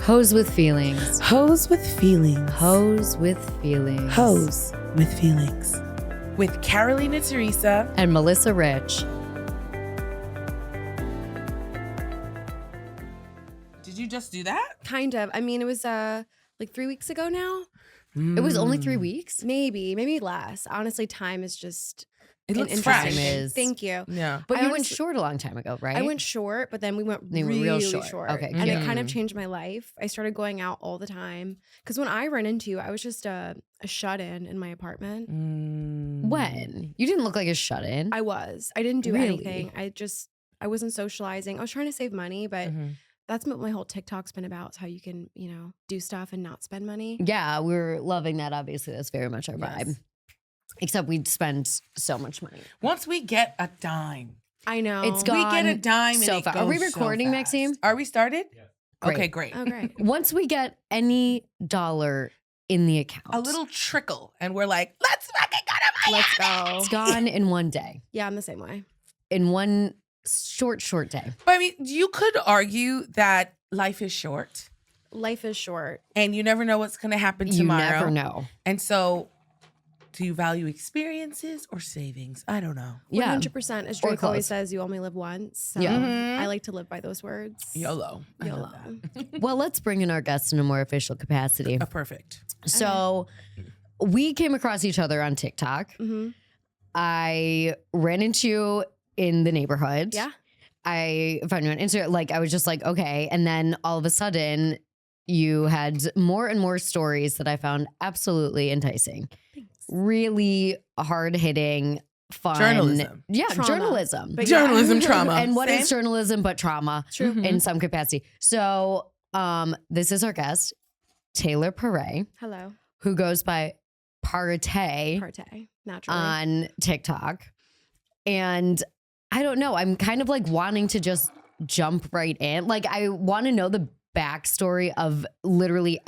Hose with feelings. Hose with feelings. Hose with feelings. Hose with feelings. With Carolina Teresa and Melissa Rich. Did you just do that? Kind of. I mean, it was like 3 weeks ago now. It was only 3 weeks? Maybe less. Honestly, time is just It an looks interesting fresh. thing. Thank you. Yeah. But I you went honestly- short a long time ago, right? I went short, but then we went You went really real short. short. Okay, And it cute. kind of changed my life. I started going out all the time. Because when I ran into you, I was just a shut-in my apartment. When? You didn't look like a shut-in. I was. I didn't do Really? anything. I wasn't socializing. I was trying to save money, but that's what my whole TikTok's been about. Is how you can, do stuff and not spend money. Yeah, we're loving that. Obviously, that's very much our vibe. Yes. Except we'd spend so much money. Once we get a dime, I know. It's we get a gone dime so and it fast. goes Are we so recording, fast. Maxime? Are we started? Yeah. Great. Okay, great. Oh, great. Once we get any dollar in the account, A little trickle, and we're like, let's fucking go to Miami. Let's go. it's gone in one day. Yeah, I'm the same way. In one short day. But I mean, you could argue that life is short, Life is short. and you never know what's going to happen You tomorrow. never know. And so, do you value experiences or savings? I don't know. Yeah. 100%. As Or Drake always close. says, you only live once. So Yeah. Mhm. I like to live by those words. YOLO. I love YOLO. that. Well, let's bring in our guests in a more official capacity. Perfect. So we came across each other on TikTok. Mm-hmm. I ran into you in the neighborhood. Yeah. I found you on Instagram. Like, I was just like, okay. And then all of a sudden, you had more and more stories that I found absolutely enticing. Thanks. Really hard hitting, fun. Journalism. Yeah, Trauma. journalism. But yeah. Journalism trauma. And what is Same? journalism but trauma True. in some capacity? So this is our guest, Taylor Pare, Hello. who goes by Pare Parte. Naturally. on TikTok. And I don't know, I'm kind of like wanting to just jump right in. Like, I want to know the backstory of literally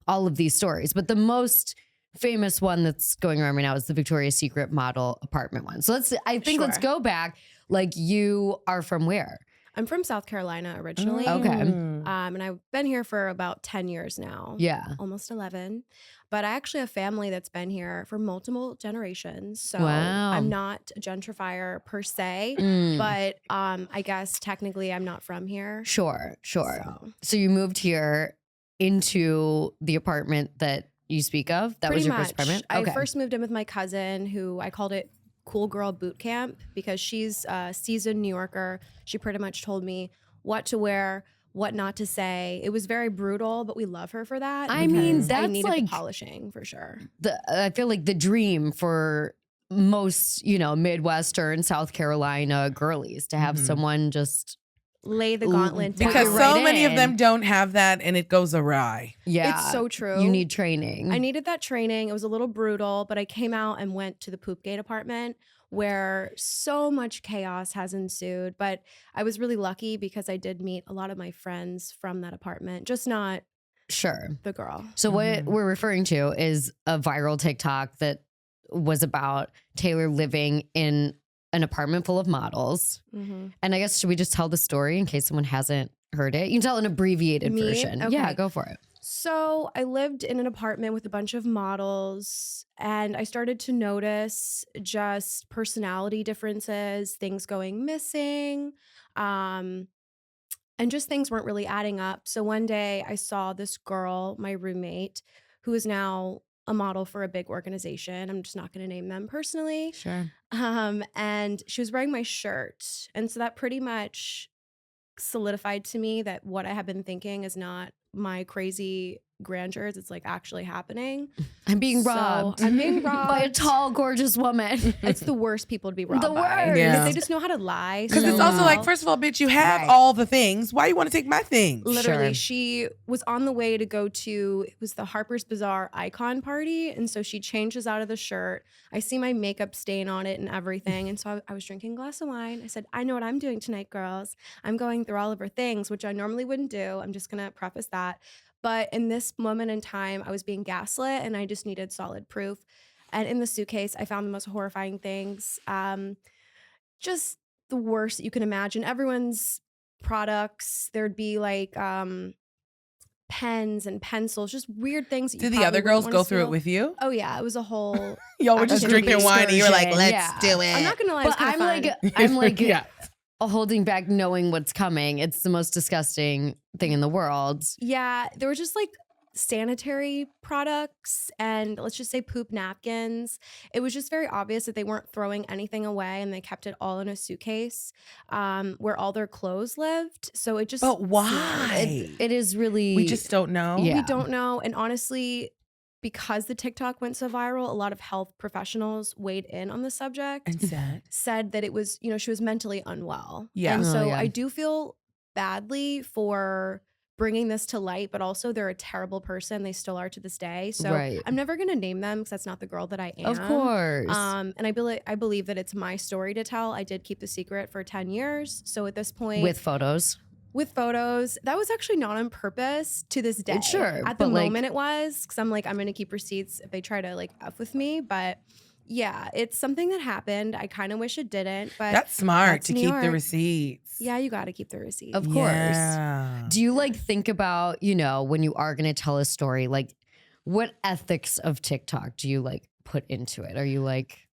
all of these stories. But the most famous one that's going around right now is the Victoria's Secret model apartment one. So let's Sure. go back. Like, you are from where? I'm from South Carolina originally. Okay. And I've been here for about 10 years now. Yeah. Almost 11. But I actually have family that's been here for multiple generations. So Wow. I'm not a gentrifier per se, Mm. but I guess technically I'm not from here. Sure. So, So you moved here into the apartment that you speak of? That was pretty your first much. apartment? I first moved in with my cousin, who I called it Cool Girl Boot Camp, because she's a seasoned New Yorker. She pretty much told me what to wear, what not to say. It was very brutal, but we love her for that. I mean, because I that's needed like the polishing for sure. I feel like the dream for most, Midwestern, South Carolina girlies to have someone just, Lay the gauntlet down. Because right so many of in. them don't have that, and it goes awry. yeah. It's so true. You need training. I needed that training. It was a little brutal, but I came out and went to the Poop Gate apartment where so much chaos has ensued. But I was really lucky because I did meet a lot of my friends from that apartment, just not Sure. the girl. So what we're referring to is a viral TikTok that was about Taylor living in an apartment full of models. Mm-hmm. And I guess, should we just tell the story in case someone hasn't heard it? You can tell an abbreviated Me? version. Okay. Yeah, go for it. So I lived in an apartment with a bunch of models, and I started to notice just personality differences, things going missing, and just things weren't really adding up. So one day I saw this girl, my roommate, who is now a model for a big organization. I'm just not going to name them personally. Sure. And she was wearing my shirt. And so that pretty much solidified to me that what I have been thinking is not my crazy grandeurs. It's like actually happening. I'm being So, robbed. I'm being robbed by a tall, gorgeous woman. It's the worst people to be robbed The by. worst. Yeah. Because they just know how to lie. Because so it's also well. like, first of all, bitch, you have Right. all the things. Why you want to take my things? Literally, Sure. she was on the way to go to, it was the Harper's Bazaar icon party. And so she changes out of the shirt. I see my makeup stain on it and everything. And so I was drinking a glass of wine. I said, I know what I'm doing tonight, girls. I'm going through all of her things, which I normally wouldn't do. I'm just going to preface that. But in this moment in time, I was being gaslit and I just needed solid proof. And in the suitcase, I found the most horrifying things. Just the worst you can imagine. Everyone's products, there'd be like pens and pencils, just weird things. That Did you the other probably wouldn't girls wanna go through it steal. with you? Oh yeah, it was a whole. Y'all were just activity. drinking wine and you were like, Excursion, let's do it. I'm not gonna lie, it's But kinda fun. I'm like Yeah. holding back knowing what's coming. It's the most disgusting thing in the world. Yeah, there were just like sanitary products and let's just say poop napkins. It was just very obvious that they weren't throwing anything away and they kept it all in a suitcase where all their clothes lived. So it just But smelled. why? It is really We just don't know. Yeah. We don't know. And honestly, because the TikTok went so viral, a lot of health professionals weighed in on the subject. And Said that it was, you know, she was mentally unwell. Yeah. And Oh, so yeah. I do feel badly for bringing this to light, but also they're a terrible person. They still are to this day. So Right. I'm never going to name them because that's not the girl that I am. Of course. And I believe that it's my story to tell. I did keep the secret for 10 years. So at this point, With photos. with photos, that was actually not on purpose to this day. Sure, At the but, like- moment it was, because I'm like, I'm going to keep receipts if they try to like F with me. But yeah, it's something that happened. I kind of wish it didn't, but That's smart that's to New keep the York. receipts. Yeah, you got to keep the receipts. Of course. Yeah. Do you like think about, you know, when you are going to tell a story, like what ethics of TikTok do you like put into it? Are you like,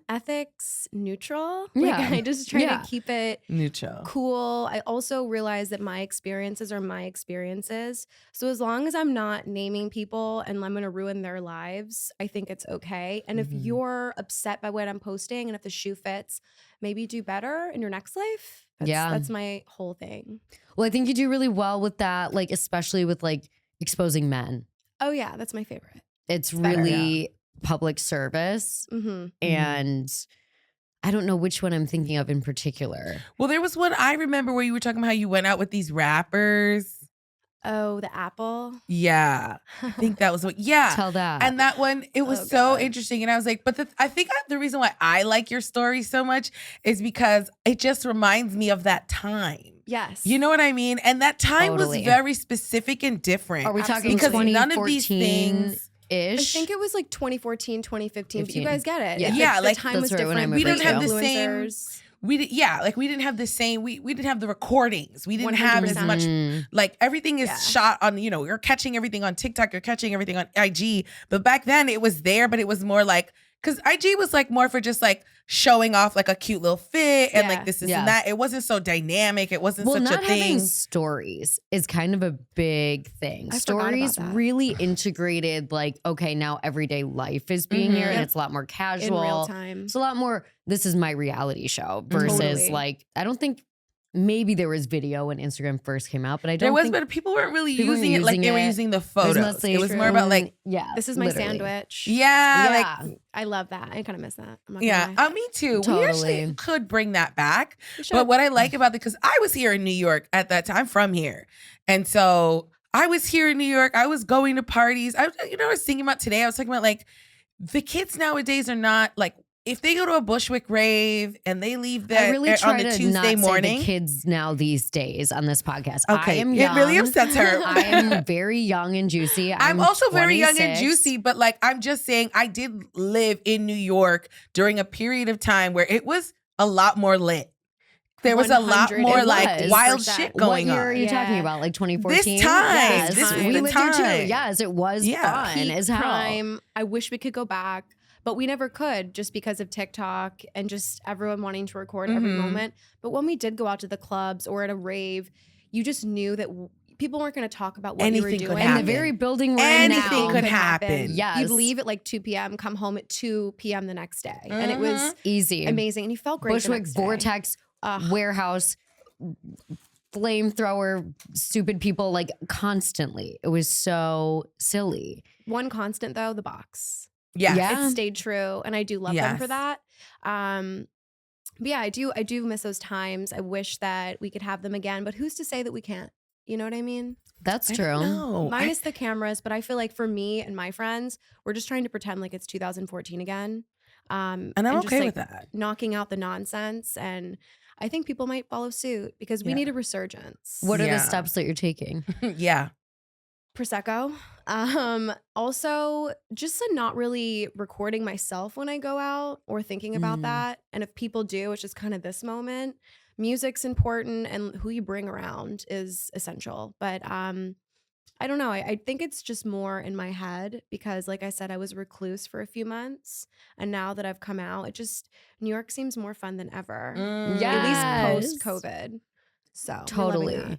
Ethics neutral. Yeah. Like I just try Yeah. to keep it Neutral. cool. I also realize that my experiences are my experiences. So as long as I'm not naming people and I'm going to ruin their lives, I think it's okay. And if Mhm. you're upset by what I'm posting and if the shoe fits, maybe do better in your next life. Yeah. That's my whole thing. well, I think you do really well with that, like, especially with like exposing men. Oh yeah, that's my favorite. It's better. really public service. Mm-hmm. And I don't know which one I'm thinking of in particular. Well, there was one I remember where you were talking about how you went out with these rappers. Oh, the apple. Yeah. I think that was what. Yeah. Tell that. And that one, it was Oh, so God. interesting. And I was like, but I think the reason why I like your story so much is because it just reminds me of that time. Yes. You know what I mean? And that time Totally. was very specific and different. Are we talking because 2014 none of these things. ish? I think it was like 2014, 2015, but you guys get it. Yeah. Like, Yeah, the like, time was that's right when I different. moved We don't have the same. Influencers. We didn't have the same. We didn't have the recordings. We didn't have as 100%. much. Mm. Like everything is Yeah. shot on. You know, you're catching everything on TikTok. You're catching everything on IG. But back then it was there, but it was more like because IG was like more for just like showing off like a cute little fit and Yeah. like this Yeah. and that. It wasn't so dynamic. It wasn't Well, such not a thing. having stories is kind of a big thing. I forgot about Stories that. really integrated, like, okay, now everyday life is being here and Yep. it's a lot more In casual. real time. It's a lot more, this is my reality show versus Totally. like, I don't think maybe there was video when Instagram first came out, but I There don't was, think but people weren't really people weren't using it like they were using it. using the it was photos. mostly It was more about like, yeah, This is my literally. sandwich. yeah, like Yeah, I love that. I kind of miss that. I'm not gonna yeah. lie. Me too. We Totally. actually could bring that back. We But should. what I like about it, because I was here in New York at that time, I'm from here. And so I was here in New York. I was going to parties. I was thinking about today, I was talking about like the kids nowadays are not like, if they go to a Bushwick rave and they leave I that really on try the to Tuesday not morning. say the kids now these days on this podcast. I Okay, am it young. really upsets her. I am very young and juicy. I'm also very young and 26. juicy, but like I'm just saying, I did live in New York during a period of time where it was a lot more lit. There was a lot 100%. more It like was. wild 100%. shit What going year on. are you talking Yeah. about? Like 2014? This time. Yes. This was we the lived here too. time. Yes, it was Yeah. fun Peak as hell. prime. I wish we could go back, but we never could just because of TikTok and just everyone wanting to record every Mhm. moment. But when we did go out to the clubs or at a rave, you just knew that people weren't going to talk about what you Anything were could doing. And the happen. very building we're in Anything now. could happen. Yes. You'd leave at like 2 p.m., come home at 2 p.m. the next day. And it was Mhm. Easy. amazing. And you felt great. the Bushwick next day. Vortex Ugh. warehouse flamethrower stupid people like constantly. It was so silly. One constant though, the box. Yes. Yeah. It stayed true, and I do love them for Yes. that. But yeah, I do miss those times. I wish that we could have them again, but who's to say that we can't? You know what I mean? That's I true. don't know. Minus the cameras, but I feel like for me and my friends, we're just trying to pretend like it's 2014 again. And I'm just, okay like, with that. knocking out the nonsense, and I think people might follow suit because we Yeah. need a resurgence. What are Yeah. the steps that you're taking? Yeah. Prosecco. Also just not really recording myself when I go out or thinking about Mm. that. And if people do, it's just kind of this moment. Music's important and who you bring around is essential. But I don't know. I think it's just more in my head because, like I said, I was a recluse for a few months. And now that I've come out, New York seems more fun than ever. At least Yes. post-COVID. So we're loving Totally. that.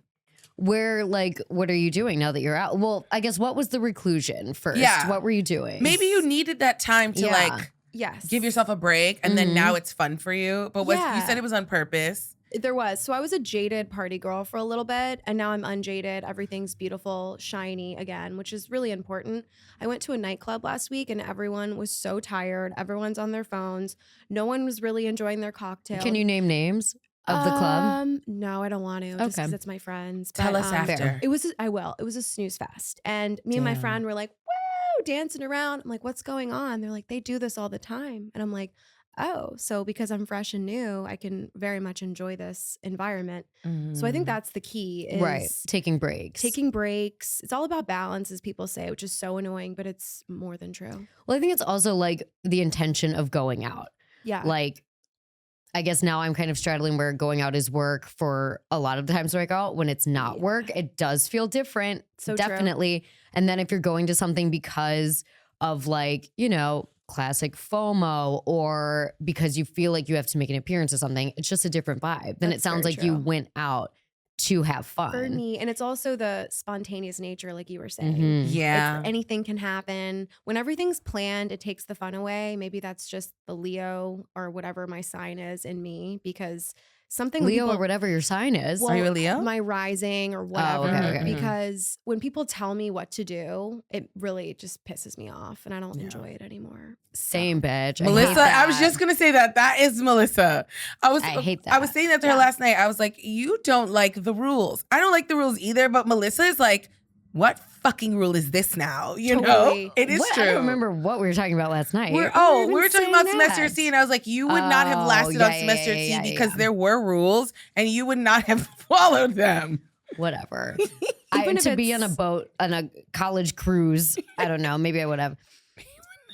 What are you doing now that you're out? Well, I guess what was the reclusion first? Yeah. What were you doing? Maybe you needed that time to Yeah. like Yes. give yourself a break, and then now it's fun for you. But you Yeah. said it was on purpose. There was. So I was a jaded party girl for a little bit, and now I'm unjaded. Everything's beautiful, shiny again, which is really important. I went to a nightclub last week, and everyone was so tired. Everyone's on their phones. No one was really enjoying their cocktail. Can you name names of the club? No, I don't want to. Just Okay. because it's my friends. Tell But, us after. I will. It was a snooze fest, and me and my friend were like, "Woo!" dancing around. I'm like, "What's going on?" They're like, "They do this all the time," and I'm like, "Oh, so because I'm fresh and new, I can very much enjoy this environment." So I think that's the key. Is Right. Taking breaks. Taking breaks. It's all about balance, as people say, which is so annoying, but it's more than true. Well, I think it's also like the intention of going out. Yeah. Like, I guess now I'm kind of straddling where going out is work for a lot of the times where I go out. When it's not work, it does feel different. So true. definitely. And then if you're going to something because of like, classic FOMO or because you feel like you have to make an appearance or something, it's just a different vibe. Then it That's sounds very like you true. went out to have fun. For me, and it's also the spontaneous nature, like you were saying. Mhm. Yeah. Anything can happen. When everything's planned, it takes the fun away. Maybe that's just the Leo or whatever my sign is in me, because something when Leo people, or whatever your sign is. well, Are you a Leo? my rising or whatever. okay, okay. Because when people tell me what to do, it really just pisses me off, and I don't enjoy it anymore. Same bitch. Melissa, I was hate just gonna say that. That is Melissa. I hate I was that. saying that to her last night. I was like, you don't like the rules. I don't like the rules either, but Melissa is like, what fucking rule is this now? You Totally. know? It is What? true. I don't remember what we were talking about last night. We were talking about semester C, and I was like, you would not have lasted on semester C because there were rules and you would not have followed them. Whatever. Even if to be it's- on a boat on a college cruise, I don't know. Maybe I would have.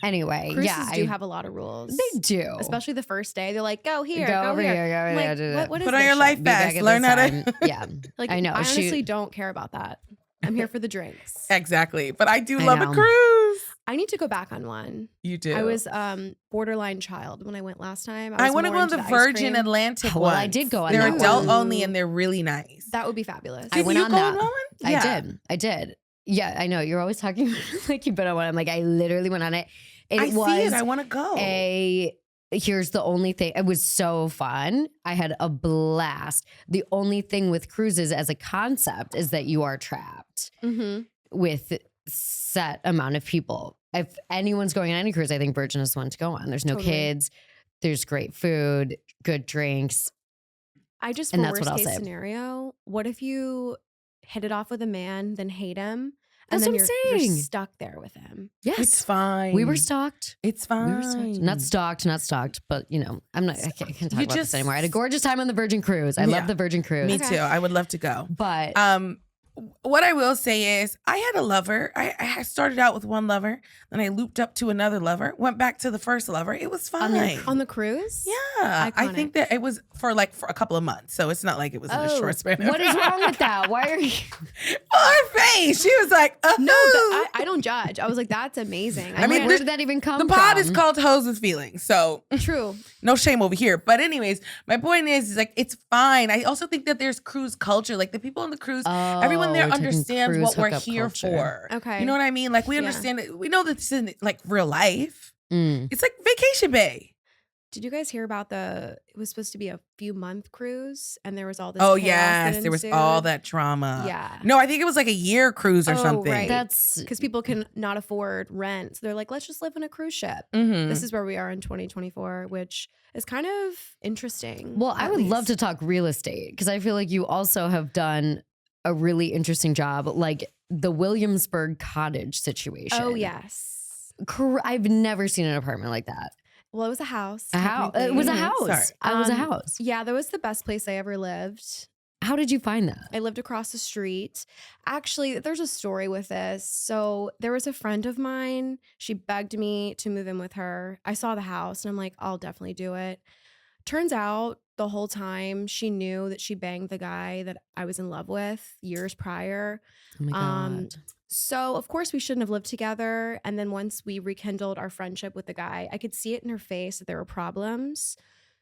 Anyway, Cruises do have a lot of rules. They do. Especially the first day. They're like, go here, Go go over here. here, go over I'm there, like, do that. what is Put on this your shit? life Be back vest. at Learn this how to. time. Yeah. Like, I know. I honestly don't care about that. I'm here for the drinks. Exactly. But I do I love a know. cruise. I need to go back on one. You do. I was borderline child when I went last time. I was want to more go on into the ice Virgin cream. Atlantic Well, one. I did go on They're that adult one. only and they're really nice. That would be fabulous. I went you on go that. on one? Yeah. I did. Yeah, I know. You're always talking like you've been on one. I'm like, I literally went on it. I see it. I want to go. Here's the only thing. It was so fun. I had a blast. The only thing with cruises as a concept is that you are trapped Mm-hmm. with set amount of people. If anyone's going on any cruise, I think Virgin is one to go on. There's no Totally. kids. There's great food, good drinks. I just, And for that's what worst I'll case say. scenario, what if you hit it off with a man, then hate him, and That's then what I'm you're saying. stuck there with him? Yes. It's fine. We were stalked. It's We fine. were stalked. Not stalked, but I'm not, I can't talk You about just- this anymore. I had a gorgeous time on the Virgin Cruise. I Yeah. love the Virgin Cruise. Me Okay. too. I would love to go. But What I will say is I had a lover. I started out with one lover, then I looped up to another lover, went back to the first lover. It was fine. On the cruise? Yeah. I Iconic. think that it was for a couple of months. So it's not like it was in a short span of what is wrong with that? Why are you? Her face. She was like, No, I don't judge. I was like, that's amazing. I mean, where did that even come the from? pod is called Hoes with Feelings. So true. no shame over here. But anyways, my point is like, it's fine. I also think that there's cruise culture. Like the people on the cruise, everyone there we're talking understands cruise what we're hookup here culture. for. Okay. You know what I mean? Like we Yeah. understand it. We know that this isn't like real life. Mm. It's like vacation bay. Did you guys hear about it was supposed to be a few month cruise and there was all this Oh chaos yes, that there was ensued? all that drama. Yeah. No, I think it was like a year cruise or Oh, something. right. That's Because people can not afford rent. So they're like, let's just live on a cruise ship. Mhm. This is where we are in 2024, which is kind of interesting. well. I at would love least. to talk real estate because I feel like you also have done a really interesting job, like the Williamsburg cottage situation. Oh, yes. I've never seen an apartment like that. Well, it was a house. A house. It was a technically. house. Sorry. It was a Um, house. Yeah, that was the best place I ever lived. How did you find that? I lived across the street. Actually, there's a story with this. So there was a friend of mine. She begged me to move in with her. I saw the house and I'm like, I'll definitely do it. Turns out the whole time she knew that she banged the guy that I was in love with years prior. Oh my God. So of course we shouldn't have lived together. And then once we rekindled our friendship with the guy, I could see it in her face that there were problems.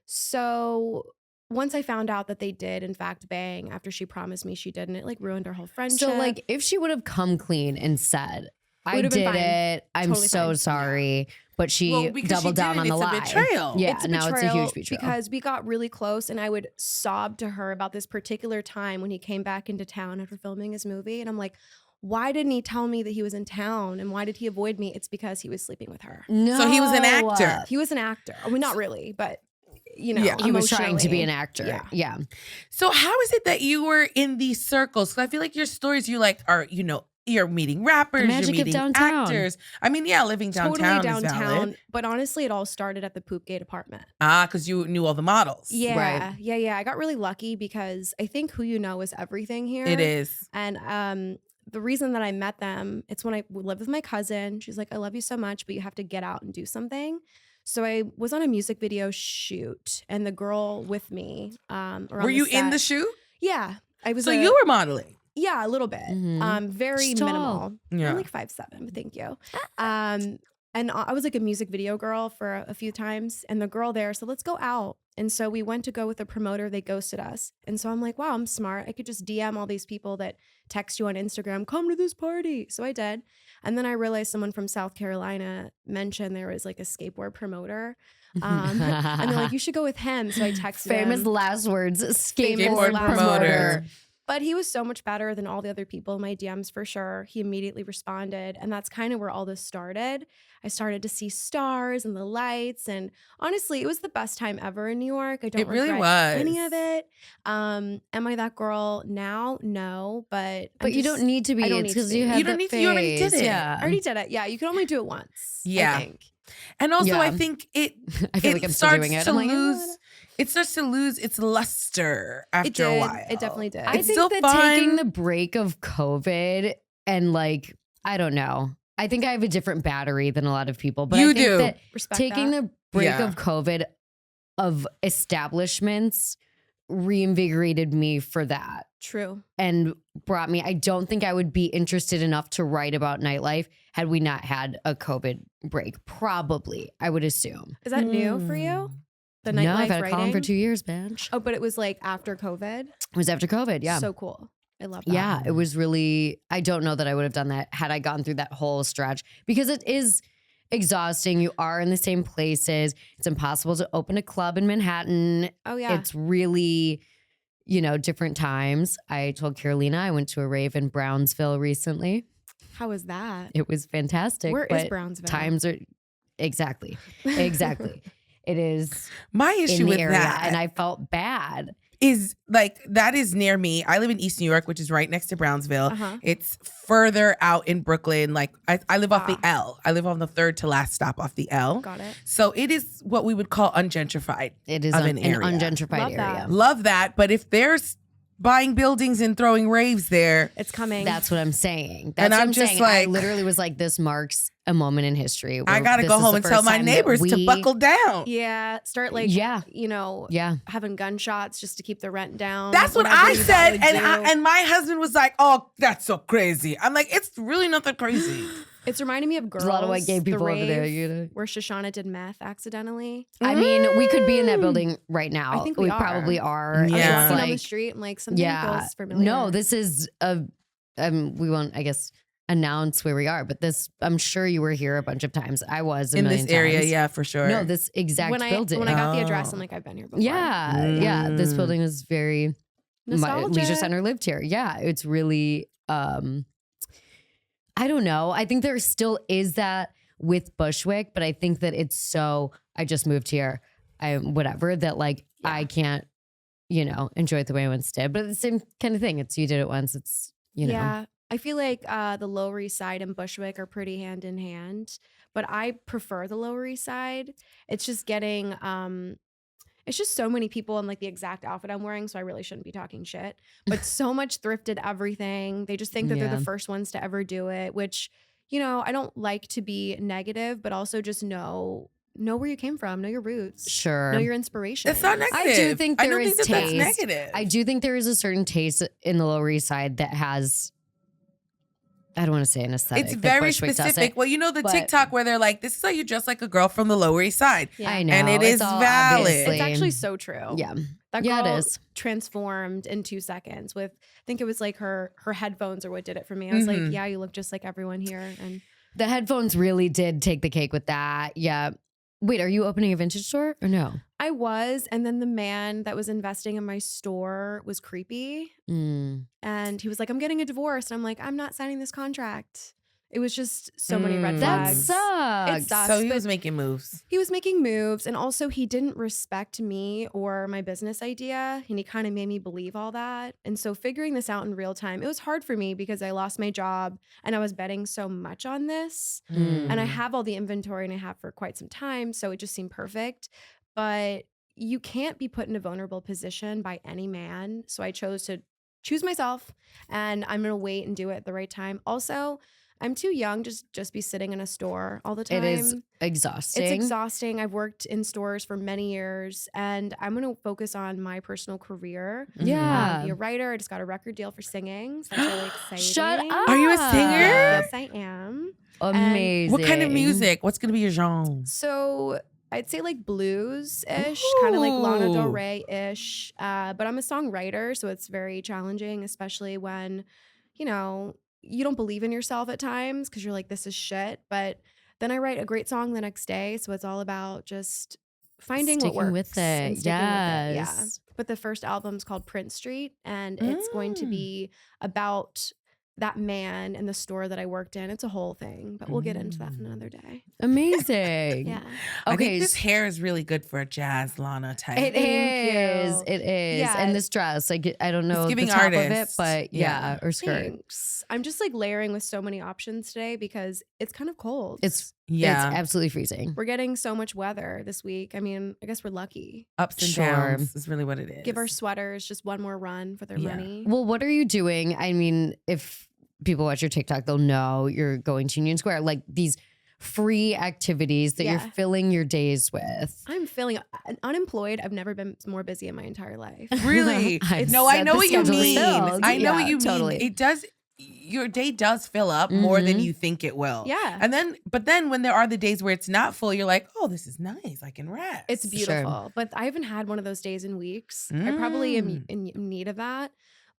So once I found out that they did in fact bang after she promised me she didn't, it like ruined our whole friendship. So like if she would have come clean and said, I Would've been did fine. it, I'm Totally so fine. sorry, but she Well, because doubled she down on did it, the it's a lie. betrayal. Yeah, It's a now it's a betrayal huge betrayal. because we got really close and I would sob to her about this particular time when he came back into town after filming his movie. And I'm like, why didn't he tell me that he was in town? And why did he avoid me? It's because he was sleeping with her. No. So he was an actor. He was an actor. I mean, not really, but you know, Yeah. He was trying to be emotionally. an actor. Yeah. Yeah. So how is it that you were in these circles? Because I feel like your stories, you like are, you know, you're meeting rappers, magic you're of meeting downtown. actors. I mean, yeah, living downtown Totally is downtown. valid. But honestly, it all started at the Poop Gate apartment. Because you knew all the models. Yeah. Yeah. I got really lucky because I think who you know is everything here. It is. And the reason that I met them, it's when I lived with my cousin. She's like, I love you so much, but you have to get out and do something. So I was on a music video shoot, and the girl with me. Were you in the shoot? Yeah, I was. So you were modeling. Yeah, a little bit. Mhm. Very She's tall. minimal. Yeah. I'm like 5'7", but thank you. And I was like a music video girl for a few times, and the girl there said, let's go out. And so we went to go with a promoter. They ghosted us. And so I'm like, wow, I'm smart. I could just DM all these people that text you on Instagram, come to this party. So I did. And then I realized someone from South Carolina mentioned there was like a skateboard promoter. And they're like, you should go with him. So I texted Famous him. last words, skateboard Skateboard last promoter. But he was so much better than all the other people in my DMs for sure. He immediately responded. And that's kind of where all this started. I started to see stars and the lights. And honestly, it was the best time ever in New York. I don't It really regret was. any of it. Am I that girl now? No. But But you don't need to be. I don't It's need to because be. you have You don't that need to- you already did phase. it. Yeah. I already did it. Yeah, you can only do it once. Yeah. I think. And also, Yeah. I think it I feel like I'm still starts doing it. to I'm like, lose. It starts to lose its luster after It did. a while. It definitely did. I It's think still that fun. taking the break of COVID and like, I don't know. I think I have a different battery than a lot of people. But You I think do. that Respect taking that. the break Yeah. of COVID of establishments reinvigorated me for that True. and brought me. I don't think I would be interested enough to write about nightlife had we not had a COVID break. Probably, I would assume. Is that new for you? The No, I've nightlife had a column for writing? 2 years, bitch. Oh, but it was like after COVID. It was after COVID. Yeah. So cool. I love that. Yeah, it was really, I don't know that I would have done that had I gone through that whole stretch because it is exhausting. You are in the same places. It's impossible to open a club in Manhattan. Oh yeah. It's really, different times. I told Carolina I went to a rave in Brownsville recently. How was that? It was fantastic. Where is but Brownsville? Times are, exactly. It is My issue in the with area that and I felt bad. is like that is near me. I live in East New York, which is right next to Brownsville. Uh-huh. It's further out in Brooklyn. Like I live off the Ah. L. I live on the third to last stop off the L. Got it. So it is what we would call ungentrified. It is Of an an area. ungentrified Love area. that. Love that. But if there's buying buildings and throwing raves there, It's coming. That's what I'm saying. That's And what I'm I'm just saying. I like- literally was like, this marks a moment in history. I where gotta this go is home the and tell first my time that neighbors to we- buckle down. yeah. Start like Yeah. Yeah. having gunshots just to keep the rent down. That's what whatever I you said, gotta and do. and my husband was like, "Oh, that's so crazy." I'm like, "It's really not that crazy." It's reminding me of girls. There's a lot of white gay the people over there. rave where Shoshana did meth accidentally. I mean, we could be in that building right now. I think we are. probably are. I was Yeah. walking It's down the like, street and like something yeah. feels familiar. No, this is we won't, I guess, announce where we are, but this, I'm sure you were here a bunch of times. I was In million this area, times. yeah, for sure. No, this exact when I building. got the address, Oh. I'm like, I've been here before. yeah. This Mm. building is very, my Nostalgic. leisure center lived here. Yeah. It's really, I don't know. I think there still is that with Bushwick, but I think that it's so, I just moved here. Whatever, that like, Yeah. I can't, enjoy it the way I once did. But it's the same kind of thing. It's, you did it once. It's, Yeah. I feel like the Lower East Side and Bushwick are pretty hand in hand, but I prefer the Lower East Side. It's just getting, it's just so many people in like the exact outfit I'm wearing, so I really shouldn't be talking shit. But so much thrifted everything. They just think that they're Yeah. the first ones to ever do it, which, I don't like to be negative, but also just know know where you came from, know your roots, Sure. know your inspiration. It's not negative. I do think I there don't is think that that's taste. negative. I do think there is a certain taste in the Lower East Side that has, I don't want to say an aesthetic. It's that very Bushwick doesn't. specific. Well, you know the but- TikTok where they're like, this is how you dress like a girl from the Lower East Side. Yeah. I know. And it it's is all valid. obviously- It's actually so true. Yeah. That Yeah, girl it is. transformed in 2 seconds with, I think it was like her headphones or what did it for me. I was like, yeah, you look just like everyone here. And The headphones really did take the cake with that. Yeah. Wait, are you opening a vintage store or no? I was, and then the man that was investing in my store was creepy. Mm. And he was like, I'm getting a divorce. And I'm like, I'm not signing this contract. It was just so many red That flags. sucks. It sucks. So he but was making moves. he was making moves, and also he didn't respect me or my business idea, and he kind of made me believe all that. And so figuring this out in real time, it was hard for me because I lost my job and I was betting so much on this. And I have all the inventory and I have for quite some time, so it just seemed perfect. But you can't be put in a vulnerable position by any man. So I chose to choose myself, and I'm going to wait and do it at the right time. Also, I'm too young to just be sitting in a store all the time. It is exhausting. It's exhausting. I've worked in stores for many years, and I'm going to focus on my personal career. Yeah. Be a writer. I just got a record deal for singing. So that's really exciting. Shut up. Are you a singer? Yes, I am. Amazing. What kind of music? What's going to be your genre? So I'd say like blues-ish, kind of like Lana Del Ooh. Rey-ish. But I'm a songwriter, so it's very challenging, especially when, you know, you don't believe in yourself at times because you're like, this is shit. But then I write a great song the next day. So it's all about just finding Sticking what works. with and it. sticking with it. Yeah. Yes. But the first album's called Prince Street, and it's going to be about that man and the store that I worked in. It's a whole thing, but we'll get into that another day. Amazing. Yeah. I think Okay. this hair is really good for a jazz Lana type. It Thank is. you. It is. Yeah. And this dress, like I don't know the giving top of it, artist. but yeah, Yeah. or skirt. Thanks. I'm just like layering with so many options today because it's kind of cold. It's Yeah. absolutely freezing. We're getting so much weather this week. I mean, I guess we're lucky. Ups and Sure. downs is really what it is. Give our sweaters just one more run for their Yeah. money. Well, what are you doing? I mean, if people watch your TikTok, they'll know you're going to Union Square, like these free activities that you're Yeah. filling your days with. I'm feeling unemployed. I've never been more busy in my entire life. Really? I've No, I said know the what you schedule is mean. filled. I know Yeah, what you totally. mean. It does. Your day does fill up more than Mhm. you think it will. Yeah. But then when there are the days where it's not full, you're like, oh, this is nice. I can rest. It's beautiful. But I haven't had one of those days in weeks. I probably am in need of that.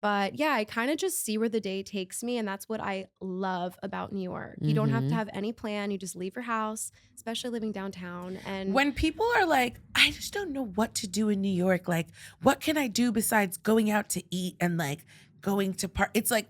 But yeah, I kind of just see where the day takes me. And that's what I love about New York. You don't have to have any plan. You just leave your house, especially living downtown. And When people are like, I just don't know what to do in New York. Like, what can I do besides going out to eat and like going to it's like,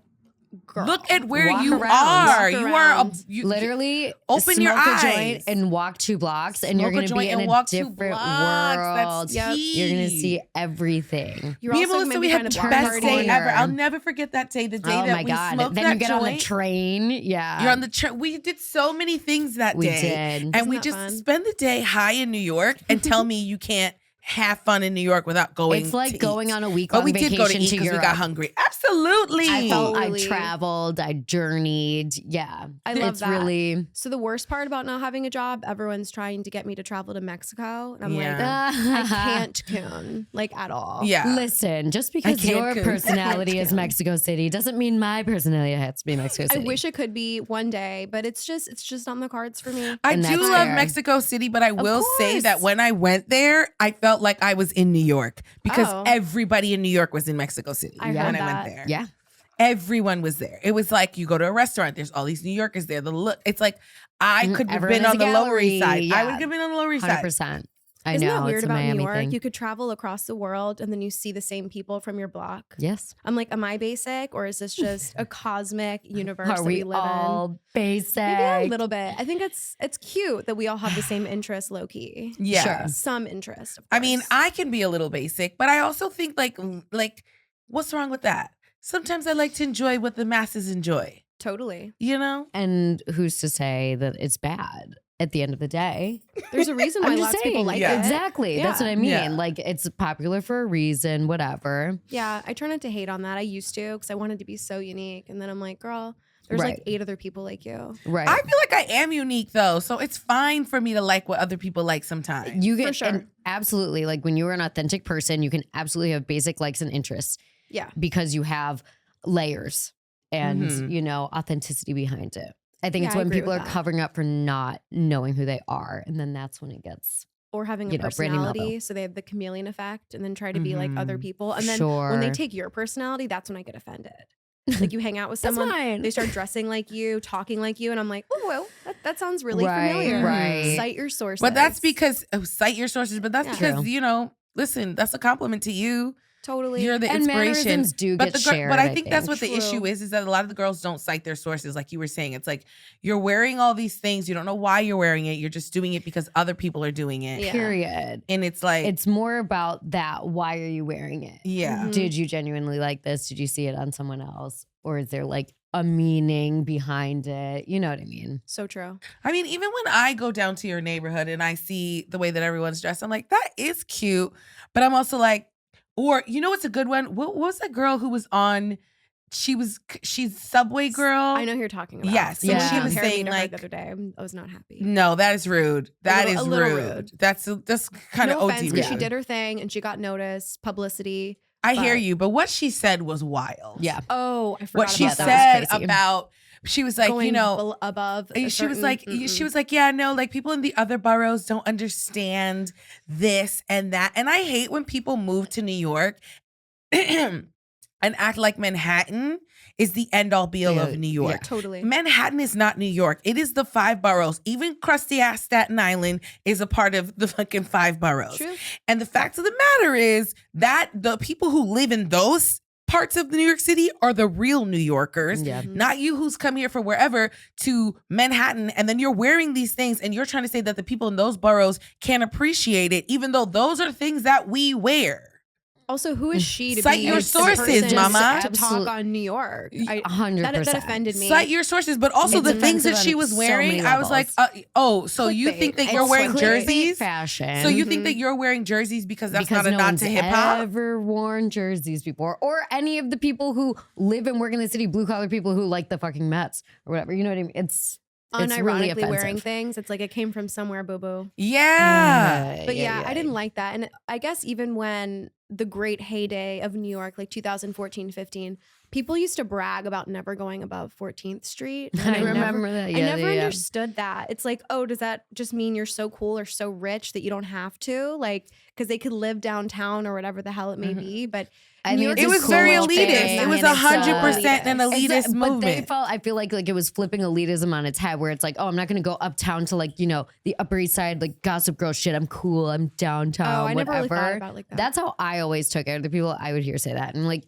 girl, look at where walk you around. are. Walk You are around. Literally open your smoke a eyes. joint and walk 2 blocks and you're Smoke a going to joint be in and a walk 2 different blocks. world. That's Yep. You're going to tea. see everything. You're Me and also Melissa, maybe we kind had of the turn best the day corner. ever. I'll never forget that day. The day Oh that my we God. smoked Then that you get on the joint. train. Yeah. You're on the train. We did so many things that We day. did. And Isn't we that just fun? spend the day high in New York and tell me you can't have fun in New York without going It's like to going eat. on a week But long we vacation did go to eat to because we Europe. got hungry. Absolutely. I felt I Totally. traveled, I journeyed. Yeah. I love it's that. really So the worst part about not having a job, everyone's trying to get me to travel to Mexico. And I'm like, Yeah. I can't Coon, like at all. Yeah. Listen, just because can't your cook. personality I is can't. Mexico City doesn't mean my personality has to be Mexico I City. wish it could be one day, but it's just on the cards for me. I And do that's love fair. Mexico City, but I will say course. that when I went there, I felt like I was in New York because Oh. everybody in New York was in Mexico City I when heard I went that. there. Yeah. Everyone was there. It was like you go to a restaurant, there's all these New Yorkers there. The look, it's like I Mhm. could have Everyone been has on a the Lower East gallery. Side. I Yeah. would have been on the Lower East Side. 100%. I Isn't know. that weird it's a about Miami New York? thing. You could travel across the world and then you see the same people from your block. Yes. I'm like, am I basic or is this just a cosmic universe Are that we we live in? all basic? Maybe a little bit. I think it's cute that we all have the same interest, low key. Yeah. Sure. Some interest. Of I mean, course. I can be a little basic, but I also think like what's wrong with that? Sometimes I like to enjoy what the masses enjoy. totally. You know? And who's to say that it's bad? at the end of the day, There's a reason I'm why just lots of people saying, like Yeah. it. exactly. That's what I mean. Yeah. Like, it's popular for a reason, whatever. Yeah, I try not to hate on that. I used to because I wanted to be so unique. And then I'm like, girl, there's like Right. 8 other people like you. Right. I feel like I am unique though, so it's fine for me to like what other people like sometimes. You get For sure. and absolutely, like when you're an authentic person, you can absolutely have basic likes and interests Yeah. because you have layers and Mhm. you know, authenticity behind it. I think Yeah, it's I when agree people with are that. covering up for not knowing who they are, and then that's when it gets Or having You a know, Brandy Melville. personality. So they have the chameleon effect and then try to be like other Mhm. people. And then when they Sure. take your personality, that's when I get offended. Like you hang out with That's someone, fine. they start dressing like you, talking like you, and I'm like, oh, well, that sounds really Right, familiar. right. Cite your sources. But that's because cite your sources. But that's Yeah. because True. listen, that's a compliment to you. totally. You're the And inspiration. mannerisms do But get shared. but I think that's what the True. issue is that a lot of the girls don't cite their sources, like you were saying. It's like you're wearing all these things, you don't know why you're wearing it. You're just doing it because other people are doing it, Yeah. Period. and it's like, It's more about that. Why are you wearing it? yeah. Mhm. Did you genuinely like this? Did you see it on someone else? Or is there like a meaning behind it? You know what I mean? So true. I mean, even when I go down to your neighborhood and I see the way that everyone's dressed, I'm like, that is cute. But I'm also like, or you know what's a good one? What was that girl who was on? She's Subway girl. I know who you're talking about. Yes. Someone Yeah. compared me saying, to her like- the other day. I was not happy. No, that is rude. That is A little rude. rude. That's kind of No OD offense, rude. because she did her thing and she got noticed, publicity. I hear but- you, but what she said was wild. Yeah. Oh, I forgot What she about that. said was crazy. about, she was like, Going above. above. She was like, yeah, no, like people in the other boroughs don't understand this and that. And I hate when people move to New York and act like Manhattan is the end all be all Yeah, of New York. yeah. Totally. Manhattan is not New York. It is the 5 boroughs. Even crusty ass Staten Island is a part of the fucking 5 boroughs. True. And the fact of the matter is that the people who live in those parts of New York City are the real New Yorkers. Yeah. Mhm. Not you who's come here for wherever to Manhattan, and then you're wearing these things and you're trying to say that the people in those boroughs can't appreciate it, even though those are things that we wear. Also, who is she to Cite be your the sources, person mama. to talk on New York? 100%. That offended me. Cite your sources, but also It's the things that offensive she on was so wearing, many I was like, so you Clickbait. think that It's you're wearing clickbait jerseys? Fashion. So you think that you're wearing jerseys because that's because not a no nod one's to hip hop? ever worn jerseys before, or any of the people who live and work in the city, blue collar people who like the fucking Mets or whatever. You know what I mean? It's really Unironically offensive. wearing things. It's like it came from somewhere, boo boo. Yeah. But yeah, I didn't like that. And I guess even when the great heyday of New York, like 2014, 15, people used to brag about never going above 14th Street. And I remember that. I Yeah, never yeah. understood that. It's like, oh, does that just mean you're so cool or so rich that you don't have to? Like, because they could live downtown or whatever the hell it may be. But I New think York it's It a was very cool elitist. thing, It was and it's 100% an elitist. elitist But they movement. felt, I feel like it was flipping elitism on its head, where it's like, oh, I'm not going to go uptown to like, you know, the Upper East Side, like Gossip Girl shit. I'm cool. I'm downtown. oh, I never whatever. really thought about it like that. That's how I always took it. The people I would hear say that, and like,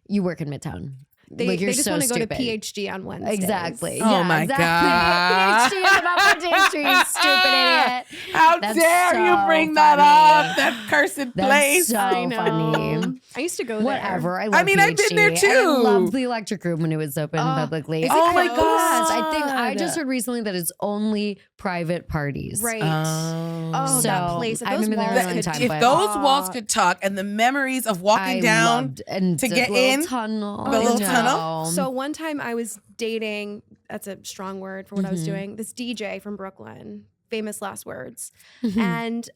you work in Midtown. like you're they just so want to go to stupid. PhD on Wednesdays. Exactly. Oh my God. PhD on about 14th Street, stupid idiot. How That's dare you so bring that funny. up? That cursed That's place. so I know. funny. I used to go there. Whatever. I love mean, I've been there PhD. too. I loved the electric room when it was open publicly. is it Oh my closed? Yes, I think I God. just heard recently that it's only private parties. Right. Oh. Oh, that So, place. If I those remember there walls a long could time, If but- those walls could talk and the memories of walking I down loved, and to the get little in, tunnel, the little I tunnel. know. So one time I was dating, that's a strong word for what I was Mhm. doing, this DJ from Brooklyn, famous last words. Mhm. And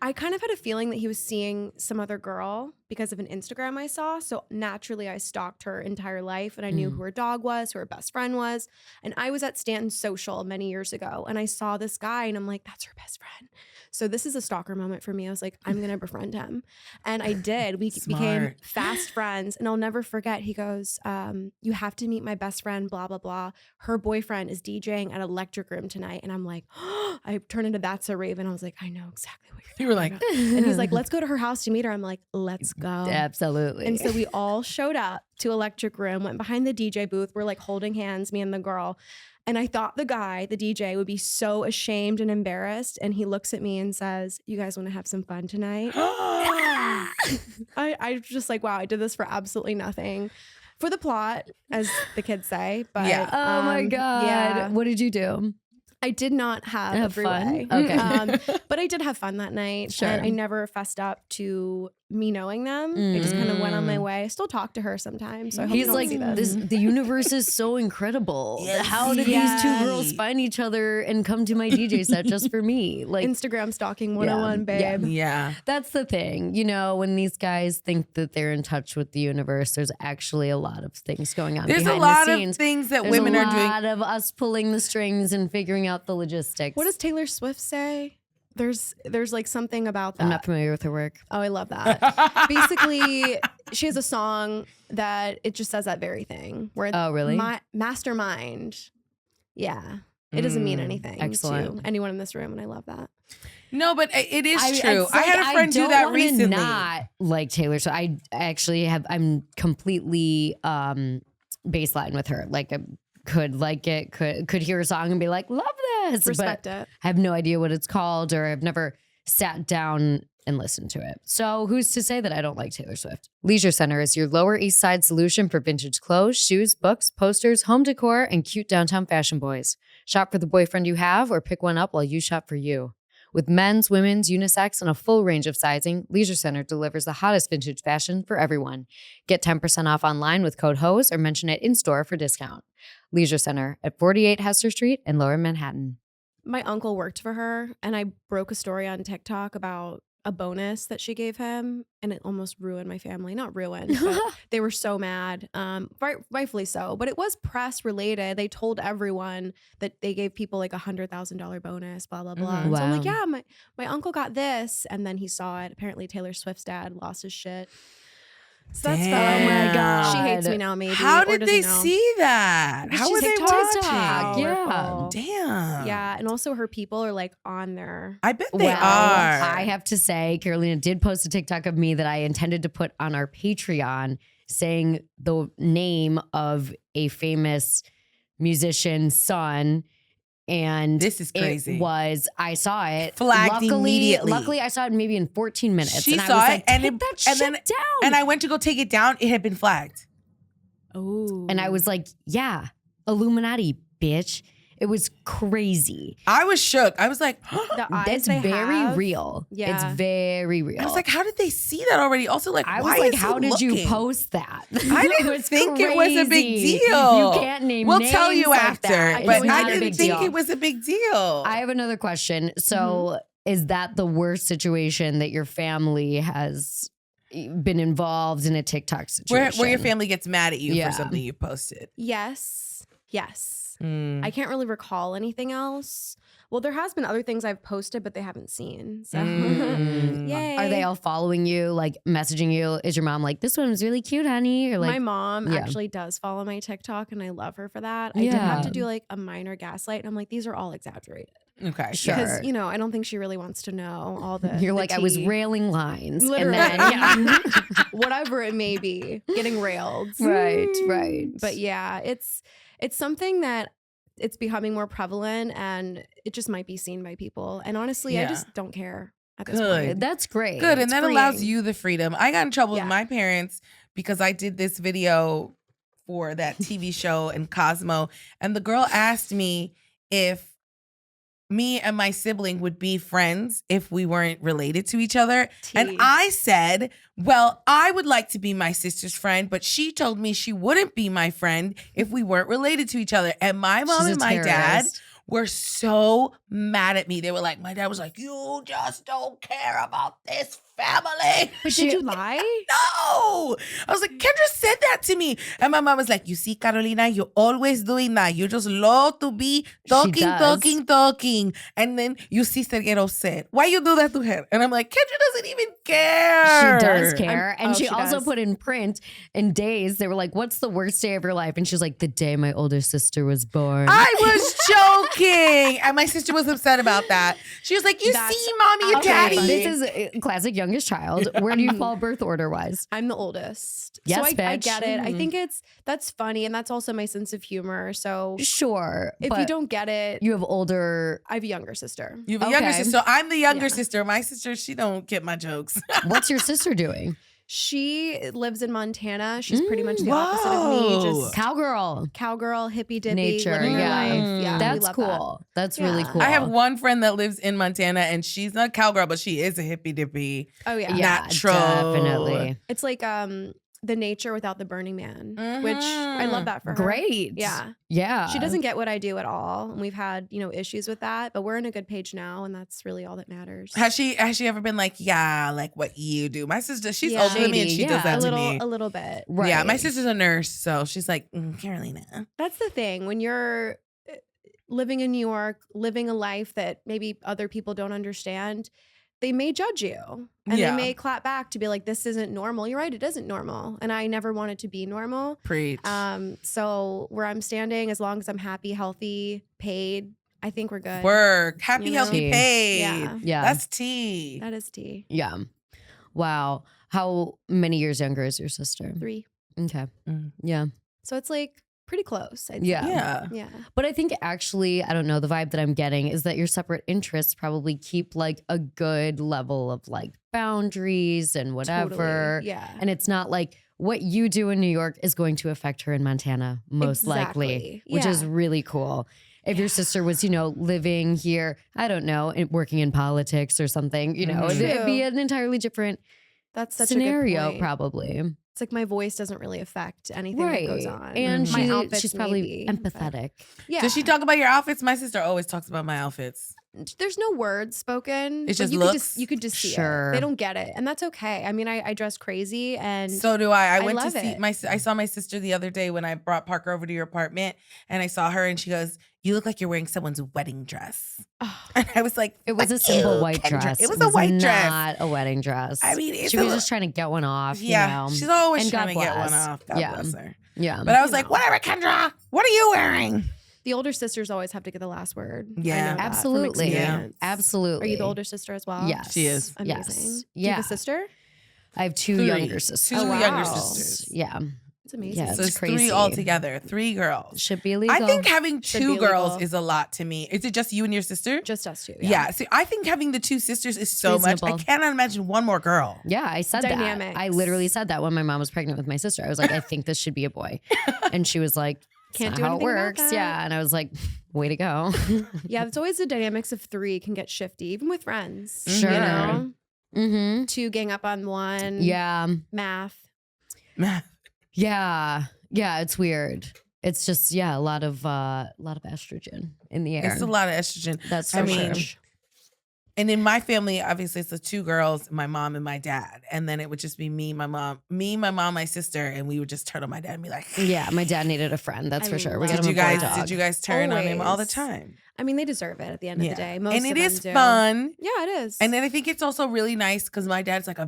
I kind of had a feeling that he was seeing some other girl because of an Instagram I saw. So naturally, I stalked her entire life and I knew Mm. who her dog was, who her best friend was. And I was at Stanton Social many years ago and I saw this guy and I'm like, that's her best friend. So this is a stalker moment for me. I was like, I'm going to befriend him. And I did. We became Smart. fast friends. And I'll never forget, he goes, you have to meet my best friend, blah, blah, blah. Her boyfriend is DJing at Electric Room tonight. And I'm like, I turned into That's So Raven. I was like, I know exactly what you're You were like, talking about. And he's like, let's go to her house to meet her. I'm like, let's go. Absolutely. And so we all showed up to Electric Room, went behind the DJ booth. We're like holding hands, me and the girl. And I thought the guy, the DJ, would be so ashamed and embarrassed. And he looks at me and says, you guys want to have some fun tonight? I was just like, wow, I did this for absolutely nothing. For the plot, as the kids say. But Yeah. oh my God. yeah. What did you do? I did not have a Have three-way. fun? Okay. But I did have fun that night. Sure. And I never fessed up to me knowing them. I just kind of went on my way. I still talk to her sometimes. So I hope you He's don't like, see this. the universe is so incredible. Yes. How did these two girls find each other and come to my DJ set just for me? Like Instagram stalking 101, yeah. babe. Yeah. That's the thing. You know, when these guys think that they're in touch with the universe, there's actually a lot of things going on There's a behind lot the of scenes. things that There's women a are doing. lot of us pulling the strings and figuring out the logistics. What does Taylor Swift say? There's like something about that. I'm not familiar with her work. Oh, I love that. Basically, she has a song that it just says that very thing. Where Oh, really? Mastermind. Yeah. It doesn't mean anything Excellent. to anyone in this room, and I love that. No, but it is true. It's I had like, a friend do don't that wanna recently. Not like Taylor, so I actually I'm completely baseline with her. Like I could like it, could hear a song and be like, love this. Respect but it. I have no idea what it's called, or I've never sat down and listened to it. So who's to say that I don't like Taylor Swift? Leisure Center is your Lower East Side solution for vintage clothes, shoes, books, posters, home decor, and cute downtown fashion boys. Shop for the boyfriend you have or pick one up while you shop for you. With men's, women's, unisex, and a full range of sizing, Leisure Center delivers the hottest vintage fashion for everyone. Get 10% off online with code HOSE or mention it in-store for discount. Leisure Center at 48 Hester Street in Lower Manhattan. My uncle worked for her, and I broke a story on TikTok about a bonus that she gave him, and it almost ruined my family. Not ruined, but they were so mad. Rightfully so. But it was press related. They told everyone that they gave people like $100,000 bonus, blah, blah, blah. And so I'm like, Wow. yeah, my uncle got this. And then he saw it. Apparently Taylor Swift's dad lost his shit. So that's Damn. fine. Oh my God. She hates me now, maybe. How or did doesn't they know. see that? How She's were they TikTok. watching? Yeah. Powerful. Damn. Yeah. And also her people are like on there. I bet they Well, are. I have to say, Carolina did post a TikTok of me that I intended to put on our Patreon saying the name of a famous musician's son. And This is crazy. I saw it. Flagged immediately. Luckily, I saw it maybe in 14 minutes. She and I saw was it, like, and take it- that and shit then- down. And I went to go take it down. It had been flagged. Oh. And I was like, yeah, Illuminati, bitch. It was crazy. I was shook. I was like, the eyes That's they very have, real. Yeah. It's very real. I was like, how did they see that already? Also, like, I why was like, is how it did you looking? post that? I didn't It's think it was a big crazy. deal. You can't name We'll names tell you like after. that. It's But not I a didn't big think deal. it was a big deal. I have another question. So, is that the worst situation that your family has been involved in a TikTok situation? where your family gets mad at you Yeah. for something you posted. Yes. Mm. I can't really recall anything else. Well, there has been other things I've posted, but they haven't seen. So, Mm. yay. Are they all following you, like messaging you? Is your mom like, this one was really cute, honey? Or like, my mom yeah. actually does follow my TikTok, and I love her for that. I did have Yeah. to do like a minor gaslight, and I'm like, these are all exaggerated. Okay. Sure. Because, I don't think she really wants to know all the you're the like, I was tea. railing lines. Literally, And then, yeah. Whatever it may be, getting railed. right. But yeah, it's something that it's becoming more prevalent, and it just might be seen by people. And honestly, I Yeah. just don't care at this Good. point. That's great. Good. And It's that allows freeing. you the freedom. I got in trouble Yeah. with my parents because I did this video for that TV show and Cosmo. And the girl asked me if me and my sibling would be friends if we weren't related to each other. And Tea. I said, well, I would like to be my sister's friend, but she told me she wouldn't be my friend if we weren't related to each other. And my mom She's a and my dad terrorist. were so mad at me. They were like, my dad was like, you just don't care about this family. But did you lie? No. I was like, Kendra said that to me. And my mom was like, you see, Carolina, you're always doing that. You just love to be talking. And then your sister get upset. Why you do that to her? And I'm like, Kendra doesn't even care. She does care. And she she also does. put in print in days. They were like, what's the worst day of your life? And she was like, the day my older sister was born. I was joking. And my sister was upset about that. She was like, you That's see, mommy and okay. daddy. This is a classic youngest child. Where do you fall birth order wise? I'm the oldest. Yes, so I bitch. get it. I Mhm. think that's funny, and that's also my sense of humor. So Sure. if but you don't get it, you have older. I have a younger sister. You have a younger Okay. sister. I'm the younger Yeah. sister. My sister, she don't get my jokes. What's your sister doing? She lives in Montana. She's pretty much the opposite of me. Whoa. Just Cowgirl. hippie dippy, Nature, living her yeah. life. Yeah, we That's love cool. That's really Yeah. cool. I have one friend that lives in Montana, and she's not cowgirl, but she is a hippie dippy. that. Oh yeah. Yeah, Natural. definitely. It's like the nature without the Burning Man, which I love that for her. Great. Yeah. Yeah. She doesn't get what I do at all, and we've had issues with that, but we're in a good page now, and that's really all that matters. Has she ever been like, yeah, like what you do? My sister, she's Yeah. older than me, and she Shady, does yeah. that to me. A little bit. Right. Yeah, my sister's a nurse, so she's like, Carolina. That's the thing when you're living in New York, living a life that maybe other people don't understand. They may judge you and Yeah. they may clap back to be like, this isn't normal. You're right, it isn't normal. And I never wanted to be normal. Preach. So where I'm standing, as long as I'm happy, healthy, paid, I think we're good. Work. Happy, You know? healthy, paid. Yeah. Yeah. That's tea. That is tea. Yeah. Wow. How many years younger is your sister? 3. Okay. Mm. Yeah. So it's like pretty close. I'd Yeah. say. Yeah. Yeah. But I think actually, I don't know, the vibe that I'm getting is that your separate interests probably keep like a good level of like boundaries and whatever. Totally. Yeah. And it's not like what you do in New York is going to affect her in Montana, most likely, Exactly. which is Yeah. really cool. If your sister was, living here, I don't know, working in politics or something, Mhm. it'd be True. an entirely different That's such a scenario, good point. probably. It's like my voice doesn't really affect anything that goes on. And Mhm. my she's outfits probably maybe, but- empathetic. Yeah. Does she talk about your outfits? My sister always talks about my outfits. There's no words spoken. It's but just you looks? you could just see Sure. it. They don't get it, and that's okay. I mean, I dress crazy, and So do I. I went to love see it. I saw my sister the other day when I brought Parker over to your apartment, and I saw her, and she goes, "You look like you're wearing someone's wedding dress." oh, And I was like, It was a "Fuck simple you, white Kendra." dress. It was a white dress. Not a wedding dress. I mean, it's she a was li- just trying to get one off. Yeah, you know? she's always And trying God to get one bless. off. God Yeah. bless her. Yeah. But I was You like, know. whatever, Kendra. What are you wearing? the older sisters always have to get the last word. I Yeah. know that from Absolutely. experience. Absolutely. Are you the older sister as well? Yes. She is. Amazing. Yes. Do you Yeah. have a sister? I have 2 Three. younger sisters. Two Oh, younger wow. sisters. Yeah. It's amazing. Yeah. So It's it's 3 crazy. altogether. 3 girls. Should be illegal. I think having Should 2 be girls illegal. is a lot to me. Is it just you and your sister? Just us two. Yeah. See, I think having the 2 sisters is so much. I Reasonable. cannot imagine one more girl. Yeah, I said that. I Dynamics. literally said that when my mom was pregnant with my sister. I was like, I think this should be a boy. And she was like, Can't "That's do not how it anything about works." that. Yeah. And I was like, way to go. Yeah, it's always the dynamics of 3 can get shifty, even with friends. Sure. You know? Mm-hmm. 2 gang up on 1. Yeah. Math. Yeah. Yeah. It's weird. It's just, a lot of estrogen in the air. It's a lot of estrogen. That's I for mean, sure. And in my family, obviously, it's the 2 girls, my mom and my dad. And then it would just be me, my mom, my sister, and we would just turn on my dad and be like, Yeah, my dad needed a friend. That's I for sure. We love got did him you a boy guys dog. did you guys turn on him all the Always. time? I mean, they deserve it at the end of the day. Most and of it them is do. fun. Yeah, it is. And then I think it's also really nice because my dad's like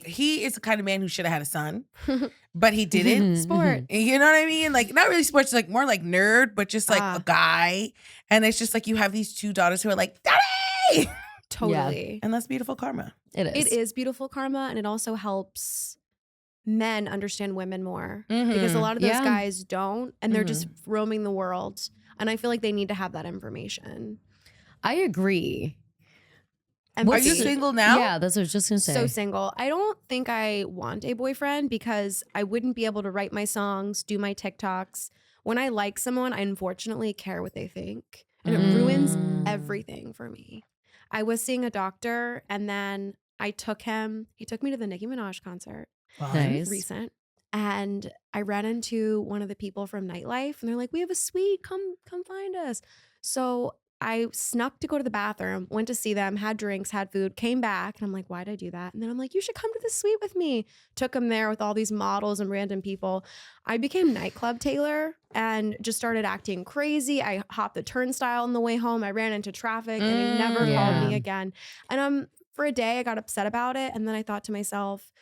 he is the kind of man who should have had a son, but he didn't. Sport. You know what I mean? Like, not really sports, like more like nerd, but just like a guy. And it's just like you have these 2 daughters who are like, Daddy! Totally. And that's beautiful karma. It is. It is beautiful karma, and it also helps men understand women more because a lot of those Yeah. guys don't, and they're just roaming the world. And I feel like they need to have that information. I agree. And Are you single now? Yeah, that's what I was just gonna say. So single. I don't think I want a boyfriend because I wouldn't be able to write my songs, do my TikToks. When I like someone, I unfortunately care what they think, and it ruins everything for me. I was seeing a doctor, and then he took me to the Nicki Minaj concert. Nice. Recent. And I ran into one of the people from Nightlife, and they're like, "We have a suite. Come find us." So I snuck to go to the bathroom, went to see them, had drinks, had food, came back, and I'm like, "Why did I do that?" And then I'm like, "You should come to the suite with me." Took him there with all these models and random people. I became nightclub Taylor and just started acting crazy. I hopped the turnstile on the way home. I ran into traffic, and he never Yeah. called me again. And for a day, I got upset about it, and then I thought to myself,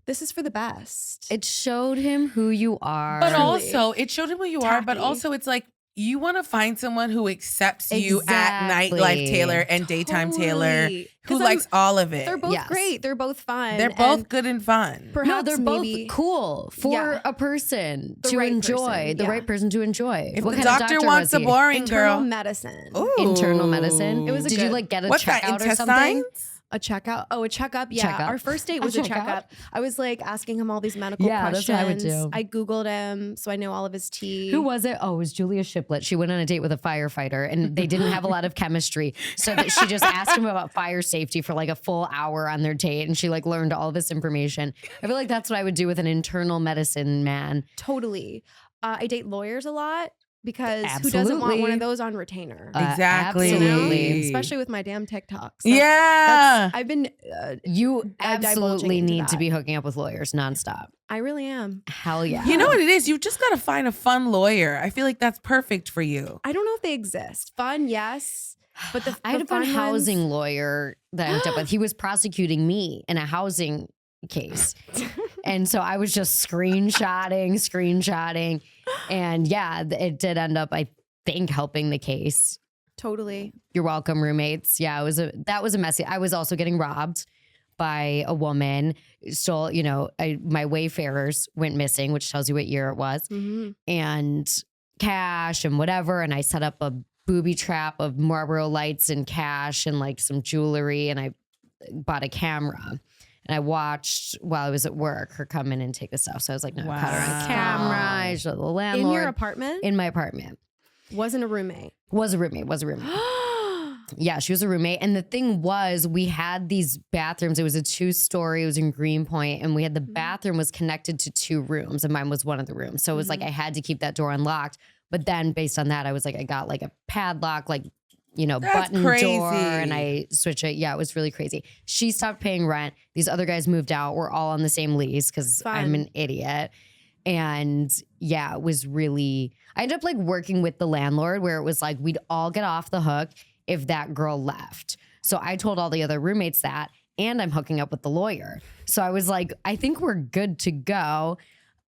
this is for the best. It showed him who you are. But Truly. also, it showed him who you are, but Tacky. also it's like you want to find someone who accepts you at Exactly. Nightlife Taylor and Daytime Taylor, Totally. who 'Cause likes all of it. They're both Yes. great. They're both fun. They're both and good and fun. Perhaps no, they're both maybe cool for Yeah. a person The to right enjoy. person, The yeah. right person to enjoy. If What the kind of doctor doctor wants was a he? boring internal girl, medicine. Ooh. Internal medicine. It was a Did you good- like get a What's that, checkout or something? intestines? A checkout? Oh, a checkup. Yeah. Checkup. Our first date was a checkup. I was like asking him all these medical Yeah, that's questions. what I would do. I Googled him, so I know all of his tea. Who was it? Oh, it was Julia Shiplett. She went on a date with a firefighter and they didn't have a lot of chemistry. So that she just asked him about fire safety for like a full hour on their date. And she like learned all this information. I feel like that's what I would do with an internal medicine man. Totally. I date lawyers a lot because who Absolutely. doesn't want one of those on retainer? Exactly. Absolutely. Especially with my damn TikToks. Yeah. I've been. You absolutely into need that. to be hooking up with lawyers nonstop. I really am. Hell yeah. You know what it is? You just got to find a fun lawyer. I feel like that's perfect for you. I don't know if they exist. Fun, yes. But I had a fun fun housing ones- lawyer that I hooked up with. He was prosecuting me in a housing case. And so I was just screenshotting. And yeah, it did end up, I think, helping the case. Totally. You're welcome, roommates. Yeah, that was a messy. I was also getting robbed by a woman. Stole, my Wayfarers went missing, which tells you what year it was, and cash and whatever. And I set up a booby trap of Marlboro lights and cash and like some jewelry. And I bought a camera. And I watched while I was at work her come in and take the stuff. So I was like, no, I caught her on camera. I showed the landlord. In your apartment? In my apartment. Wasn't a roommate. Was a roommate. Yeah, she was a roommate. And the thing was, we had these bathrooms. It was a 2-story. It was in Greenpoint. And we had the bathroom was connected to 2 rooms. And mine was one of the rooms. So it was like I had to keep that door unlocked. But then based on that, I was like, I got like a padlock, like, That's button crazy. door. And I switched it. Yeah, it was really crazy. She stopped paying rent. These other guys moved out. We're all on the same lease because I'm an idiot. And yeah, it was really, I ended up like working with the landlord where it was like, we'd all get off the hook if that girl left. So I told all the other roommates that, and I'm hooking up with the lawyer. So I was like, I think we're good to go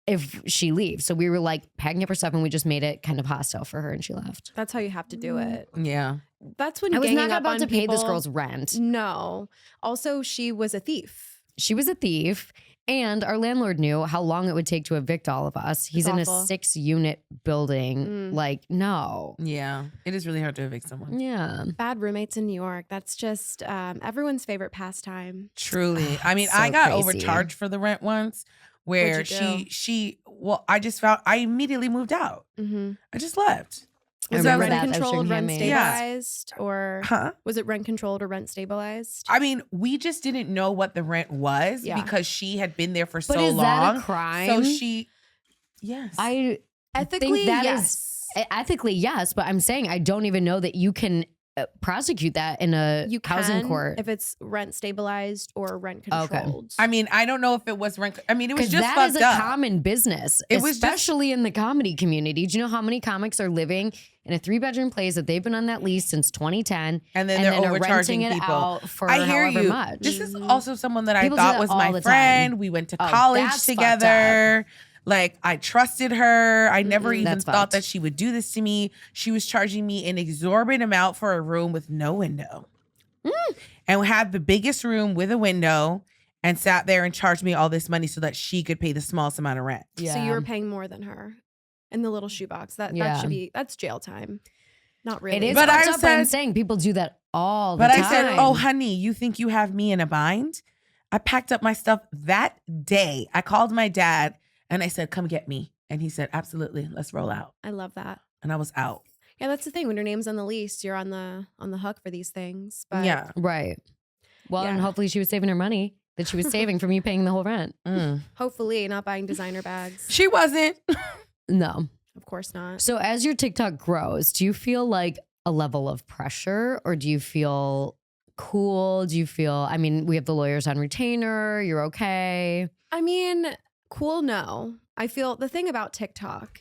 if she leaves. So we were like packing up her stuff and we just made it kind of hostile for her and she left. That's how you have to do it. Yeah. That's when I was ganging not up about on to pay this people- girl's rent. No. Also, she was a thief. She was a thief. And our landlord knew how long it would take to evict all of us. He's in a awful. 6-unit building. Like, no. Yeah. It is really hard to evict someone. Yeah. Bad roommates in New York. That's just everyone's favorite pastime. Truly. I mean, So I got crazy. overcharged for the rent once where What'd you I immediately moved out. Mm-hmm. I just left. Was I it remember rent that. That was controlled, during rent Handmaid's. Yeah. stabilized, or Huh? was it rent controlled or rent stabilized? I mean, we just didn't know what the rent was Yeah. because she had been there for But so is long. that a crime? So yes. I Ethically, think that yes. ethically, yes. But I'm saying I don't even know that you can prosecute that in a You housing can court. if it's rent stabilized or rent Okay. controlled. I mean, I don't know if it was rent. I mean, it was Because just that is fucked a up. common business, It was just- especially in the comedy community. Do you know how many comics are living in a 3-bedroom place that they've been on that lease since 2010, and then they're are overcharging renting it people. out for I hear however you. much? This is also someone that I People do thought that was all my the friend. time. We went to Oh, college that's fucked together. Like, I trusted her. I never even That's thought fucked. that she would do this to me. She was charging me an exorbitant amount for a room with no window. And we had the biggest room with a window and sat there and charged me all this money so that she could pay the smallest amount of rent. Yeah. So you were paying more than her in the little shoebox. That Yeah. that's jail time. Not really. It is, But but I I'm said- saying people do that all the But time. I said, oh, honey, you think you have me in a bind? I packed up my stuff that day. I called my dad and I said, come get me. And he said, absolutely, let's roll out. I love that. And I was out. Yeah, that's the thing. When your name's on the lease, you're on the hook for these things. But Yeah. right. Well, and Yeah. hopefully she was saving her money that she was saving from you paying the whole rent. Mm. hopefully not buying designer bags. She wasn't. No. Of course not. So as your TikTok grows, do you feel like a level of pressure or do you feel cool? Do you feel, I mean, we have the lawyers on retainer. You're okay. I mean, cool, no. I feel the thing about TikTok,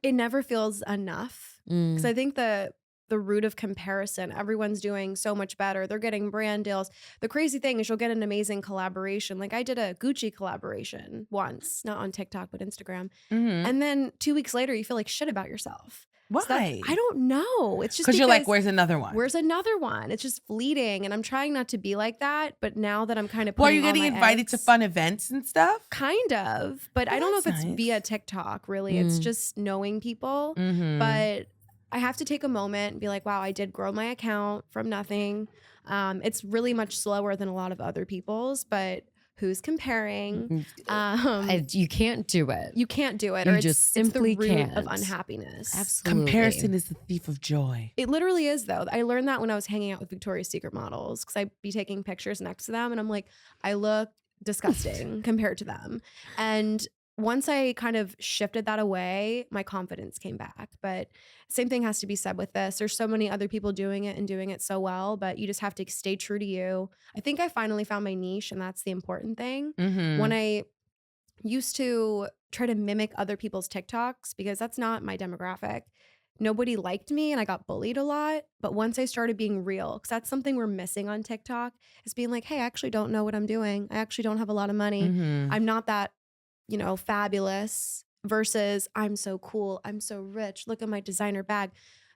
it never feels enough. Mm. Because I think the root of comparison, everyone's doing so much better. They're getting brand deals. The crazy thing is you'll get an amazing collaboration. Like I did a Gucci collaboration once, not on TikTok, but Instagram. Mm-hmm. And then 2 weeks later, you feel like shit about yourself. Why? So that's- I don't know. It's just Because you're like, where's another one? where's another one? It's just fleeting. And I'm trying not to be like that. But now that I'm kind of Well, are putting you all getting my invited to eggs- fun events and stuff? Kind of. But I Oh, don't know if that's it's nice. via TikTok, really. It's Mm. just knowing people. Mm-hmm. But I have to take a moment and be like, wow, I did grow my account from nothing. It's really much slower than a lot of other people's, but who's comparing? You can't do it. You can't do it. You Or just it's simply the root can't. of unhappiness. Absolutely. Comparison is the thief of joy. It literally is, though. I learned that when I was hanging out with Victoria's Secret models, because I'd be taking pictures next to them and I'm like, I look disgusting compared to them. And once I kind of shifted that away, my confidence came back. But same thing has to be said with this. There's so many other people doing it and doing it so well, but you just have to stay true to you. I think I finally found my niche, and that's the important thing. Mm-hmm. When I used to try to mimic other people's TikToks, because that's not my demographic, nobody liked me and I got bullied a lot. But once I started being real, because that's something we're missing on TikTok, is being like, hey, I actually don't know what I'm doing. I actually don't have a lot of money. Mm-hmm. I'm not that, fabulous, versus I'm so cool. I'm so rich. Look at my designer bag.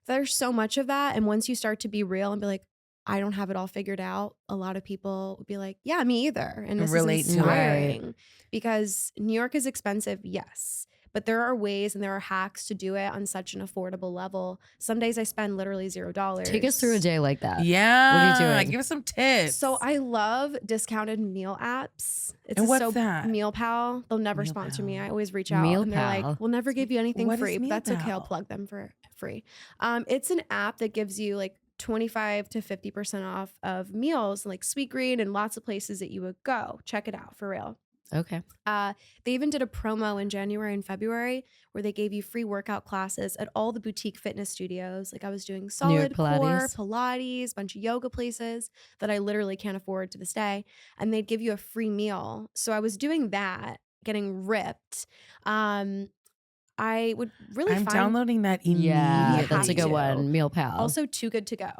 There's so much of that. And once you start to be real and be like, I don't have it all figured out, a lot of people would be like, yeah, me either. And this Relate is to it. inspiring because New York is expensive, yes. But there are ways and there are hacks to do it on such an affordable level. Some days I spend literally $0. Take us through a day like that. Yeah. What are you doing? Give us some tips. So I love discounted meal apps. It's And what's that? Meal Pal. They'll never Meal sponsor me. Pal. I always reach out Meal and they're Pal. like, we'll never give you anything What is free, but Meal that's okay. I'll Pal? plug them for free. It's an app that gives you like 25 to 50% off of meals, like Sweetgreen and lots of places that you would go. Check it out for real. Okay. They even did a promo in January and February where they gave you free workout classes at all the boutique fitness studios. Like I was doing solid core, Pilates, bunch of yoga places that I literally can't afford to this day. And they'd give you a free meal. So I was doing that, getting ripped. I would really I'm find downloading that immediately. Yeah, You that's a have good to. one. Meal Pal. also Too Good to Go.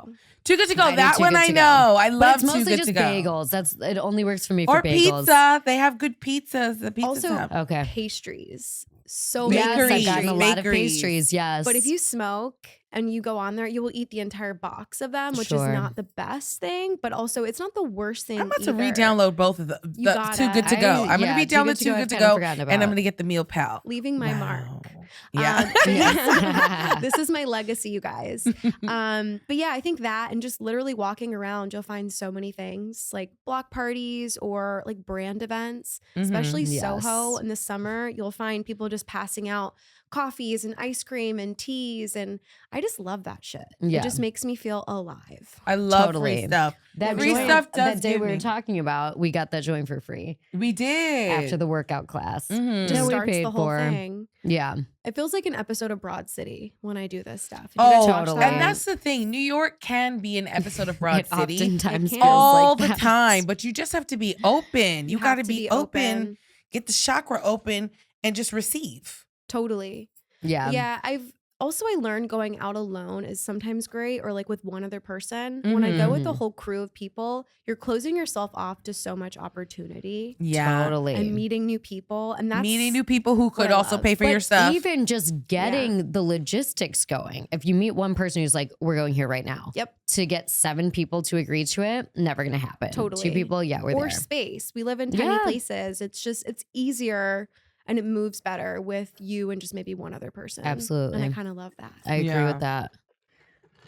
Too good to go. I do That Too one Good I to Go. know. I but love it's mostly Too Good just to Go. bagels. It only works for me Or for bagels. pizza. They have good pizzas. The pizza Also- hub. Okay. Pastries. So Yes, many I've gotten a pastries. lot of Bakeries. pastries. Yes. But if you smoke and you go on there, you will eat the entire box of them, which is Sure. not the best thing, but also it's not the worst thing. I'm about to either. re-download both of the You Too gotta. Good to Go. I'm going to re-download Too Good to Go, and I'm going to get the Meal Pal. Leaving my Wow. mark. Yeah. Yes. This is my legacy, you guys. But yeah, I think that and just literally walking around, you'll find so many things like block parties or like brand events, especially Yes. Soho in the summer. You'll find people just passing out coffees and ice cream and teas. And I just love that shit. Yeah. It just makes me feel alive. I love Totally. free stuff. that Free joint, stuff does that day give we were me. talking about, we got that joint for free We did. after the workout class. Mhm. Just That we starts paid the whole for. thing. Yeah. It feels like an episode of Broad City when I do this stuff. Did you guys Oh, watch totally. that? and that's the thing. New York can be an episode of Broad It City oftentimes It feels can. all like the that. time, but you just have to be open. You got have to be open, get the chakra open, and just receive. Totally. Yeah. Yeah, I learned going out alone is sometimes great, or like with one other person. When I go with a Mhm. whole crew of people, you're closing yourself off to so much opportunity Yeah. Totally. and meeting new people, and that's Meeting new people who could what I also love. pay for But your stuff. even just getting the logistics going. If you meet one person who's like, we're going here right now. Yep. To get 7 people to agree to it, never going to happen. Totally. 2 people, yeah, we're or there. space. We live in tiny Yeah. places. It's easier and it moves better with you and just maybe one other person. Absolutely. And I kind of love that. I agree Yeah. with that.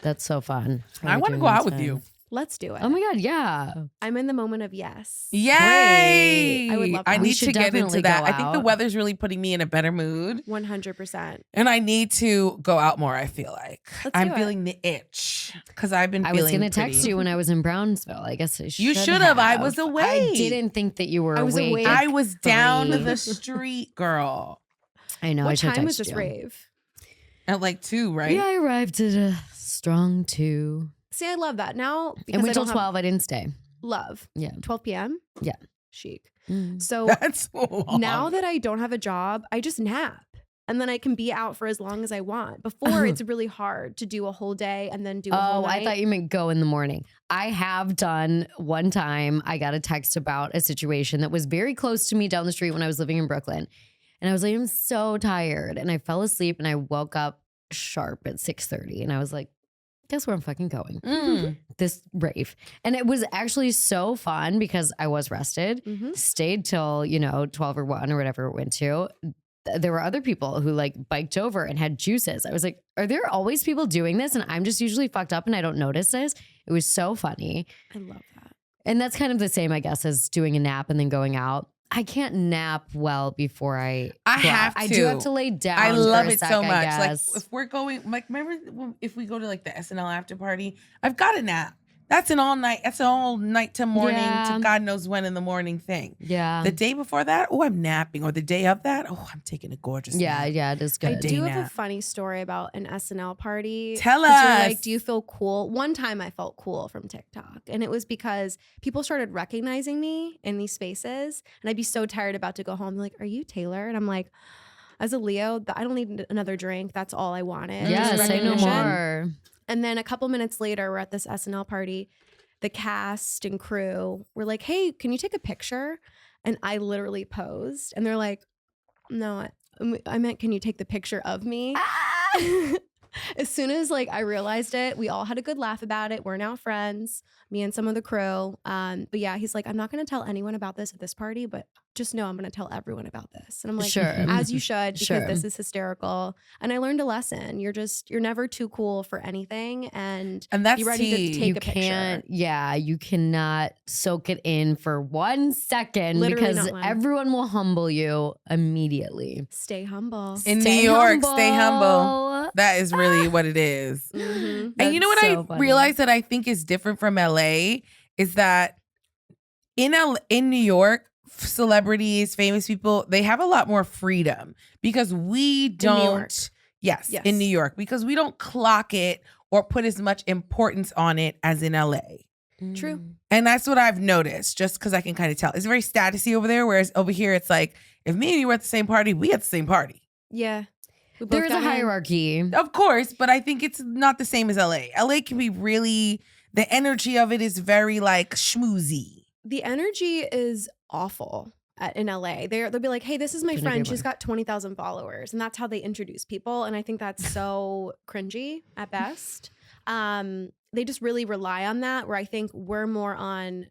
That's so fun. I want to go out with you. Let's do it. Oh my God, yeah. I'm in the moment of yes. Yay! I would love that. I We need should to get definitely into that. go I think the out. weather's really putting me in a better mood, 100%. and I need to go out more. I feel like Let's I'm do it. feeling the itch because I've been. I was feeling going to text pretty- you when I was in Brownsville. I guess I should You should have. I was I awake. didn't think that you were I was awake. awake. I was down 3. the street, girl, I know. I What should time was text this you. rave? at like 2, right? Yeah, I arrived at a strong 2. See, I love that. Now, because And I went till don't have 12. I didn't stay. love. Yeah. 12 p.m.? Yeah. Chic. Mm. So That's so long. now that I don't have a job, I just nap. And then I can be out for as long as I want. Before, it's really hard to do a whole day and then do a whole Oh, night. I thought you meant go in the morning. I have done one time. I got a text about a situation that was very close to me down the street when I was living in Brooklyn. And I was like, I'm so tired. And I fell asleep and I woke up sharp at 6:30. And I was like, guess where I'm fucking going? Mm. This rave. And it was actually so fun because I was rested, Mhm. stayed till, 12 or 1 or whatever it went to. there were other people who like biked over and had juices. I was like, are there always people doing this? And I'm just usually fucked up and I don't notice this. It was so funny. I love that. And that's kind of the same, I guess, as doing a nap and then going out. I can't nap well before I go have out. I to. do have to lay down. I for love a it sec, so I much. Like guess. if we're going, like remember if we go to like the SNL after party, I've got a nap. That's an all night. That's an all night to morning Yeah. to God knows when in the morning thing. Yeah. The day before that, oh, I'm napping. Or the day of that, oh, I'm taking a gorgeous Yeah, nap. yeah, it is I good. do have nap. a funny story about an SNL party. Tell 'Cause you're us. like, do you feel cool? One time I felt cool from TikTok. And it was because people started recognizing me in these spaces. And I'd be so tired about to go home. They're like, are you Taylor? And I'm like, as a Leo, I don't need another drink. That's all I wanted. Yeah, Just say no recognition. more. And then a couple minutes later, we're at this SNL party. The cast and crew were like, hey, can you take a picture? And I literally posed. And they're like, no, I meant, can you take the picture of me? As soon as like I realized it, we all had a good laugh about it. We're now friends, me and some of the crew. But yeah, he's like, I'm not going to tell anyone about this at this party, but just know I'm going to tell everyone about this. And I'm like, Sure. as you should, because Sure. this is hysterical. And I learned a lesson. You're never too cool for anything. And that's be ready tea. to take You a picture. can't, yeah, you cannot soak it in for 1 second Literally because not one. everyone will humble you immediately. Stay humble. In Stay New York, stay humble. That is really what it is. Mhm. And you know what That's so I funny. realized that I think is different from LA is that in New York, celebrities, famous people, they have a lot more freedom because we don't. New York. Yes, Yes. in New York, because we don't clock it or put as much importance on it as in LA. True. And that's what I've noticed, just because I can kind of tell. It's very statusy over there, whereas over here, it's like, if me and you were at the same party, we at the same party. Yeah. We both There is a got in. hierarchy. Of course, but I think it's not the same as LA. LA can be really, the energy of it is very like schmoozy. The energy is awful in LA. They'll be like, hey, this is my Couldn't agree friend. She's more. got 20,000 followers. And that's how they introduce people. And I think that's so cringy at best. They just really rely on that, where I think we're more on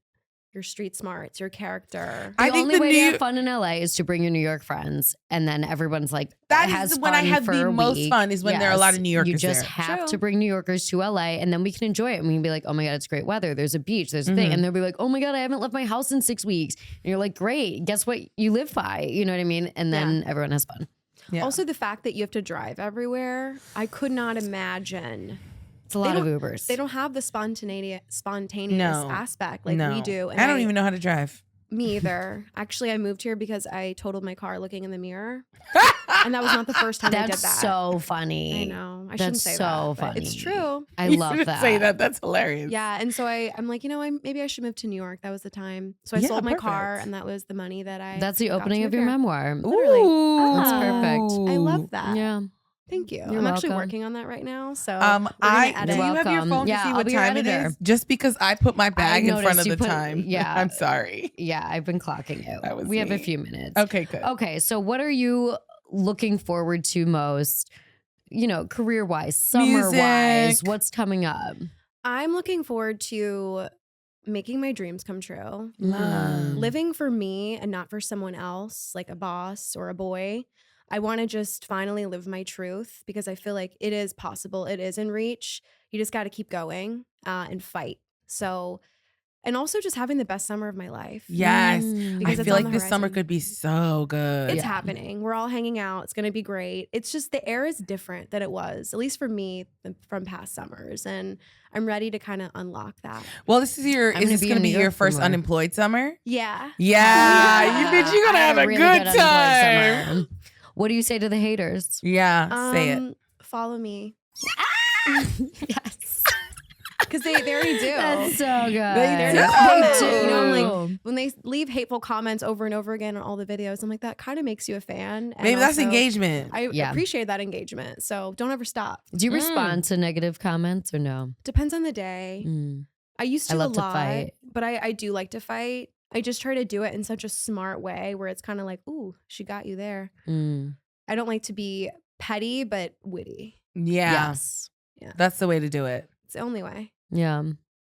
your street smarts, your character. The I think only the way to New- have fun in LA is to bring your New York friends, and then everyone's like, That has is when I fun have for the a most week. fun is when there are a lot of New Yorkers You just there. have True. to bring New Yorkers to LA, and then we can enjoy it. And we can be like, oh my God, it's great weather. There's a beach. There's a thing. Mhm. And they'll be like, oh my God, I haven't left my house in 6 weeks. And you're like, great. Guess what? You live by. You know what I mean? And then everyone has fun. Yeah. Also, the fact that you have to drive everywhere, I could not imagine. It's a lot of don't- Ubers. They don't have the spontaneous No. aspect like no. we do. And I don't even know how to drive. Me either. Actually, I moved here because I totaled my car looking in the mirror. And that was not the first time I did That's that. so funny. I know. I shouldn't That's say so that. But it's funny. true. I You love shouldn't that. say that. That's hilarious. Yeah. And so I'm like, maybe I should move to New York. That was the time. So I Yeah, sold my car, perfect. and that was the money that I. That's the got to opening of move your here. memoir. Literally. Ooh. That's Ah, perfect. I love that. Yeah. Thank you. You're I'm actually welcome. working on that right now. So I we're gonna do edit. you have your Welcome. phone to Yeah, see I'll what be your time it editor. is? Just because I put my bag in front noticed of you the put- time. yeah. I'm sorry. Yeah, I've been clocking you. That was we have a me. few minutes. Okay, good. Okay, so what are you looking forward to most, career wise, summer wise? Music. What's coming up? I'm looking forward to making my dreams come true. Love. Living for me and not for someone else, like a boss or a boy. I want to just finally live my truth because I feel like it is possible. It is in reach. You just got to keep going and fight. So, and also just having the best summer of my life. Yes. Mm. I Because it's feel on like the this summer horizon. could be so good. It's Yeah. happening. We're all hanging out. It's going to be great. It's just the air is different than it was, at least for me, from past summers. And I'm ready to kind of unlock that. Well, this is I'm gonna this be going to in be New your York for first more. unemployed summer? Yeah. Yeah. Yeah. You bitch, you're going to I have had a really good unemployed time. summer. What do you say to the haters? Yeah. Say it. Follow me. Yes. Because they already do. That's so good. They do. They You know, I'm do. When they leave hateful comments over and over again on all the videos, I'm like, that kind of makes you a fan. And Maybe that's also, engagement. I Yeah. appreciate that engagement. So don't ever stop. Do you Mm. respond to negative comments or no? Depends on the day. Mm. I used I to love a to lot, fight. but I do like to fight. I just try to do it in such a smart way where it's kind of like, ooh, she got you there. Mm. I don't like to be petty, but witty. Yeah. Yes. That's the way to do it. It's the only way. Yeah.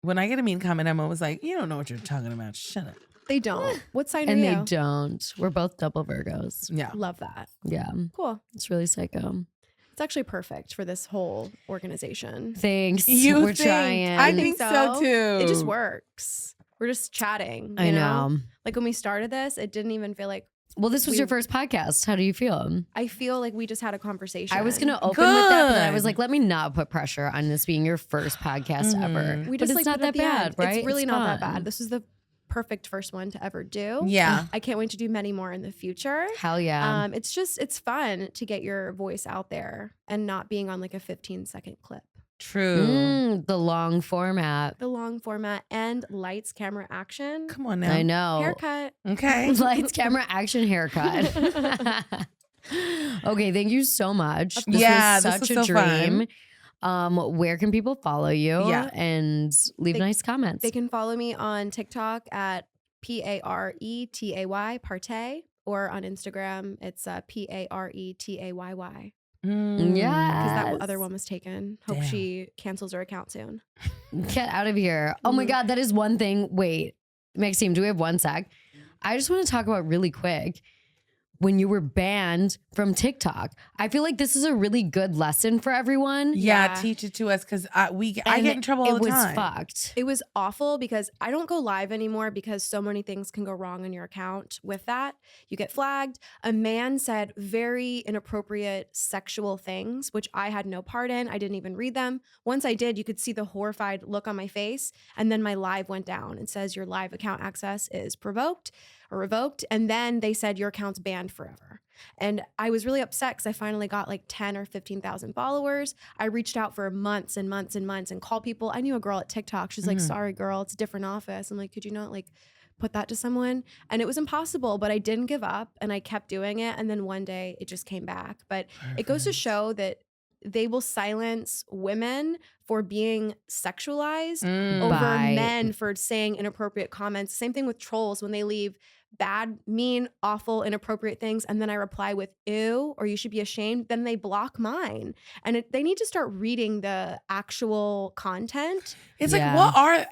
When I get a mean comment, I'm always like, you don't know what you're talking about. Shut up. They don't. What sign And are they you? don't. We're both double Virgos. Yeah. Love that. Yeah. Cool. It's really psycho. It's actually perfect for this whole organization. Thanks. You We're think? trying. I think so too. It just works. We're just chatting. I you know. Like when we started this, it didn't even feel like, Well, this was your first podcast. How do you feel? I feel like we just had a conversation. I was going to open with that, but I was Good. like, let me not put pressure on this being your first podcast ever. We But just it's like not put it that at the bad, end. right? It's really not that fun. bad. This is the perfect first one to ever do. Yeah. I can't wait to do many more in the future. Hell yeah. It's fun to get your voice out there and not being on like a 15-second clip. True. The long format. The long format and lights, camera, action. Come on now. I know. Haircut. Okay. Lights, camera, action, haircut. Okay, thank you so much. This Yeah, was this such was a so fun. dream. Where can people follow you? Yeah. And leave nice comments. They can follow me on TikTok at PareTay, Pare, or on Instagram, it's PareTayy. Because Yeah. that other one was taken. Hope Damn. she cancels her account soon. Get out of here. Oh my God, that is one thing. Wait, Maxime, do we have one sec? I just want to talk about really quick when you were banned from TikTok. I feel like this is a really good lesson for everyone. Yeah, Yeah. teach it to us because I And get in trouble all the time. It was fucked. It was awful because I don't go live anymore because so many things can go wrong on your account with that. You get flagged. A man said very inappropriate sexual things, which I had no part in. I didn't even read them. Once I did, you could see the horrified look on my face. And then my live went down. It says your live account access is revoked. And then they said your account's banned forever. And I was really upset because I finally got like 10 or 15,000 followers. I reached out for months and months and months and called people. I knew a girl at TikTok. She's like, sorry, girl, it's a different office. I'm like, could you not like put that to someone? And it was impossible, but I didn't give up and I kept doing it. And then one day it just came back. But it goes to show that they will silence women for being sexualized over By- men for saying inappropriate comments. Same thing with trolls when they leave bad, mean, awful, inappropriate things. And then I reply with, ew, or you should be ashamed. Then they block mine. And they need to start reading the actual content. It's Yeah. like, what are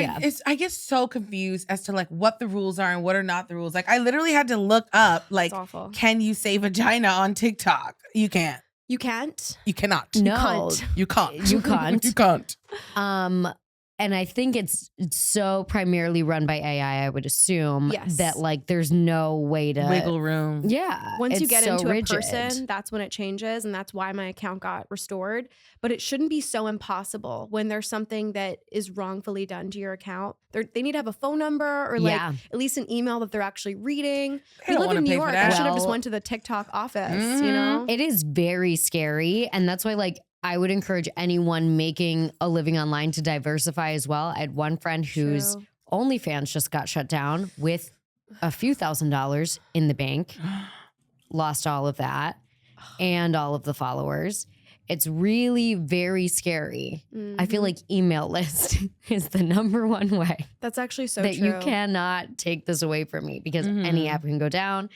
Yeah. I get so confused as to like what the rules are and what are not the rules. Like I literally had to look up like, It's awful. can you say vagina on TikTok? You can't. You can't. You cannot. No. can't. You can't. You can't. You can't. And I think it's so primarily run by AI, I would assume. Yes. That like there's no way to Wiggle room. Yeah. Once you it's get so into rigid. a person, that's when it changes. And that's why my account got restored. But it shouldn't be so impossible when there's something that is wrongfully done to your account. They need to have a phone number or like Yeah. at least an email that they're actually reading. They We don't live wanna in New pay for York. that. I should have just Well- went to the TikTok office, you know? It is very scary. And that's why, like, I would encourage anyone making a living online to diversify as well. I had one friend whose True. OnlyFans just got shut down with a few $1,000s in the bank, lost all of that and all of the followers. It's really very scary. I feel Mhm. like email list is the number one way That's actually so that true. you cannot take this away from me because any Mhm. app can go down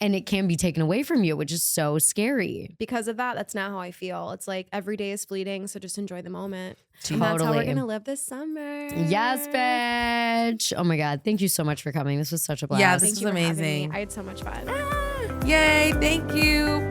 and it can be taken away from you, which is so scary. Because of that, that's not how I feel. It's like every day is fleeting, so just enjoy the moment. Totally. And that's how we're gonna live this summer. Yes, bitch. Oh my God. Thank you so much for coming. This was such a blast. Yeah, this Thank is you for having me. amazing. I had so much fun. Yay, thank you.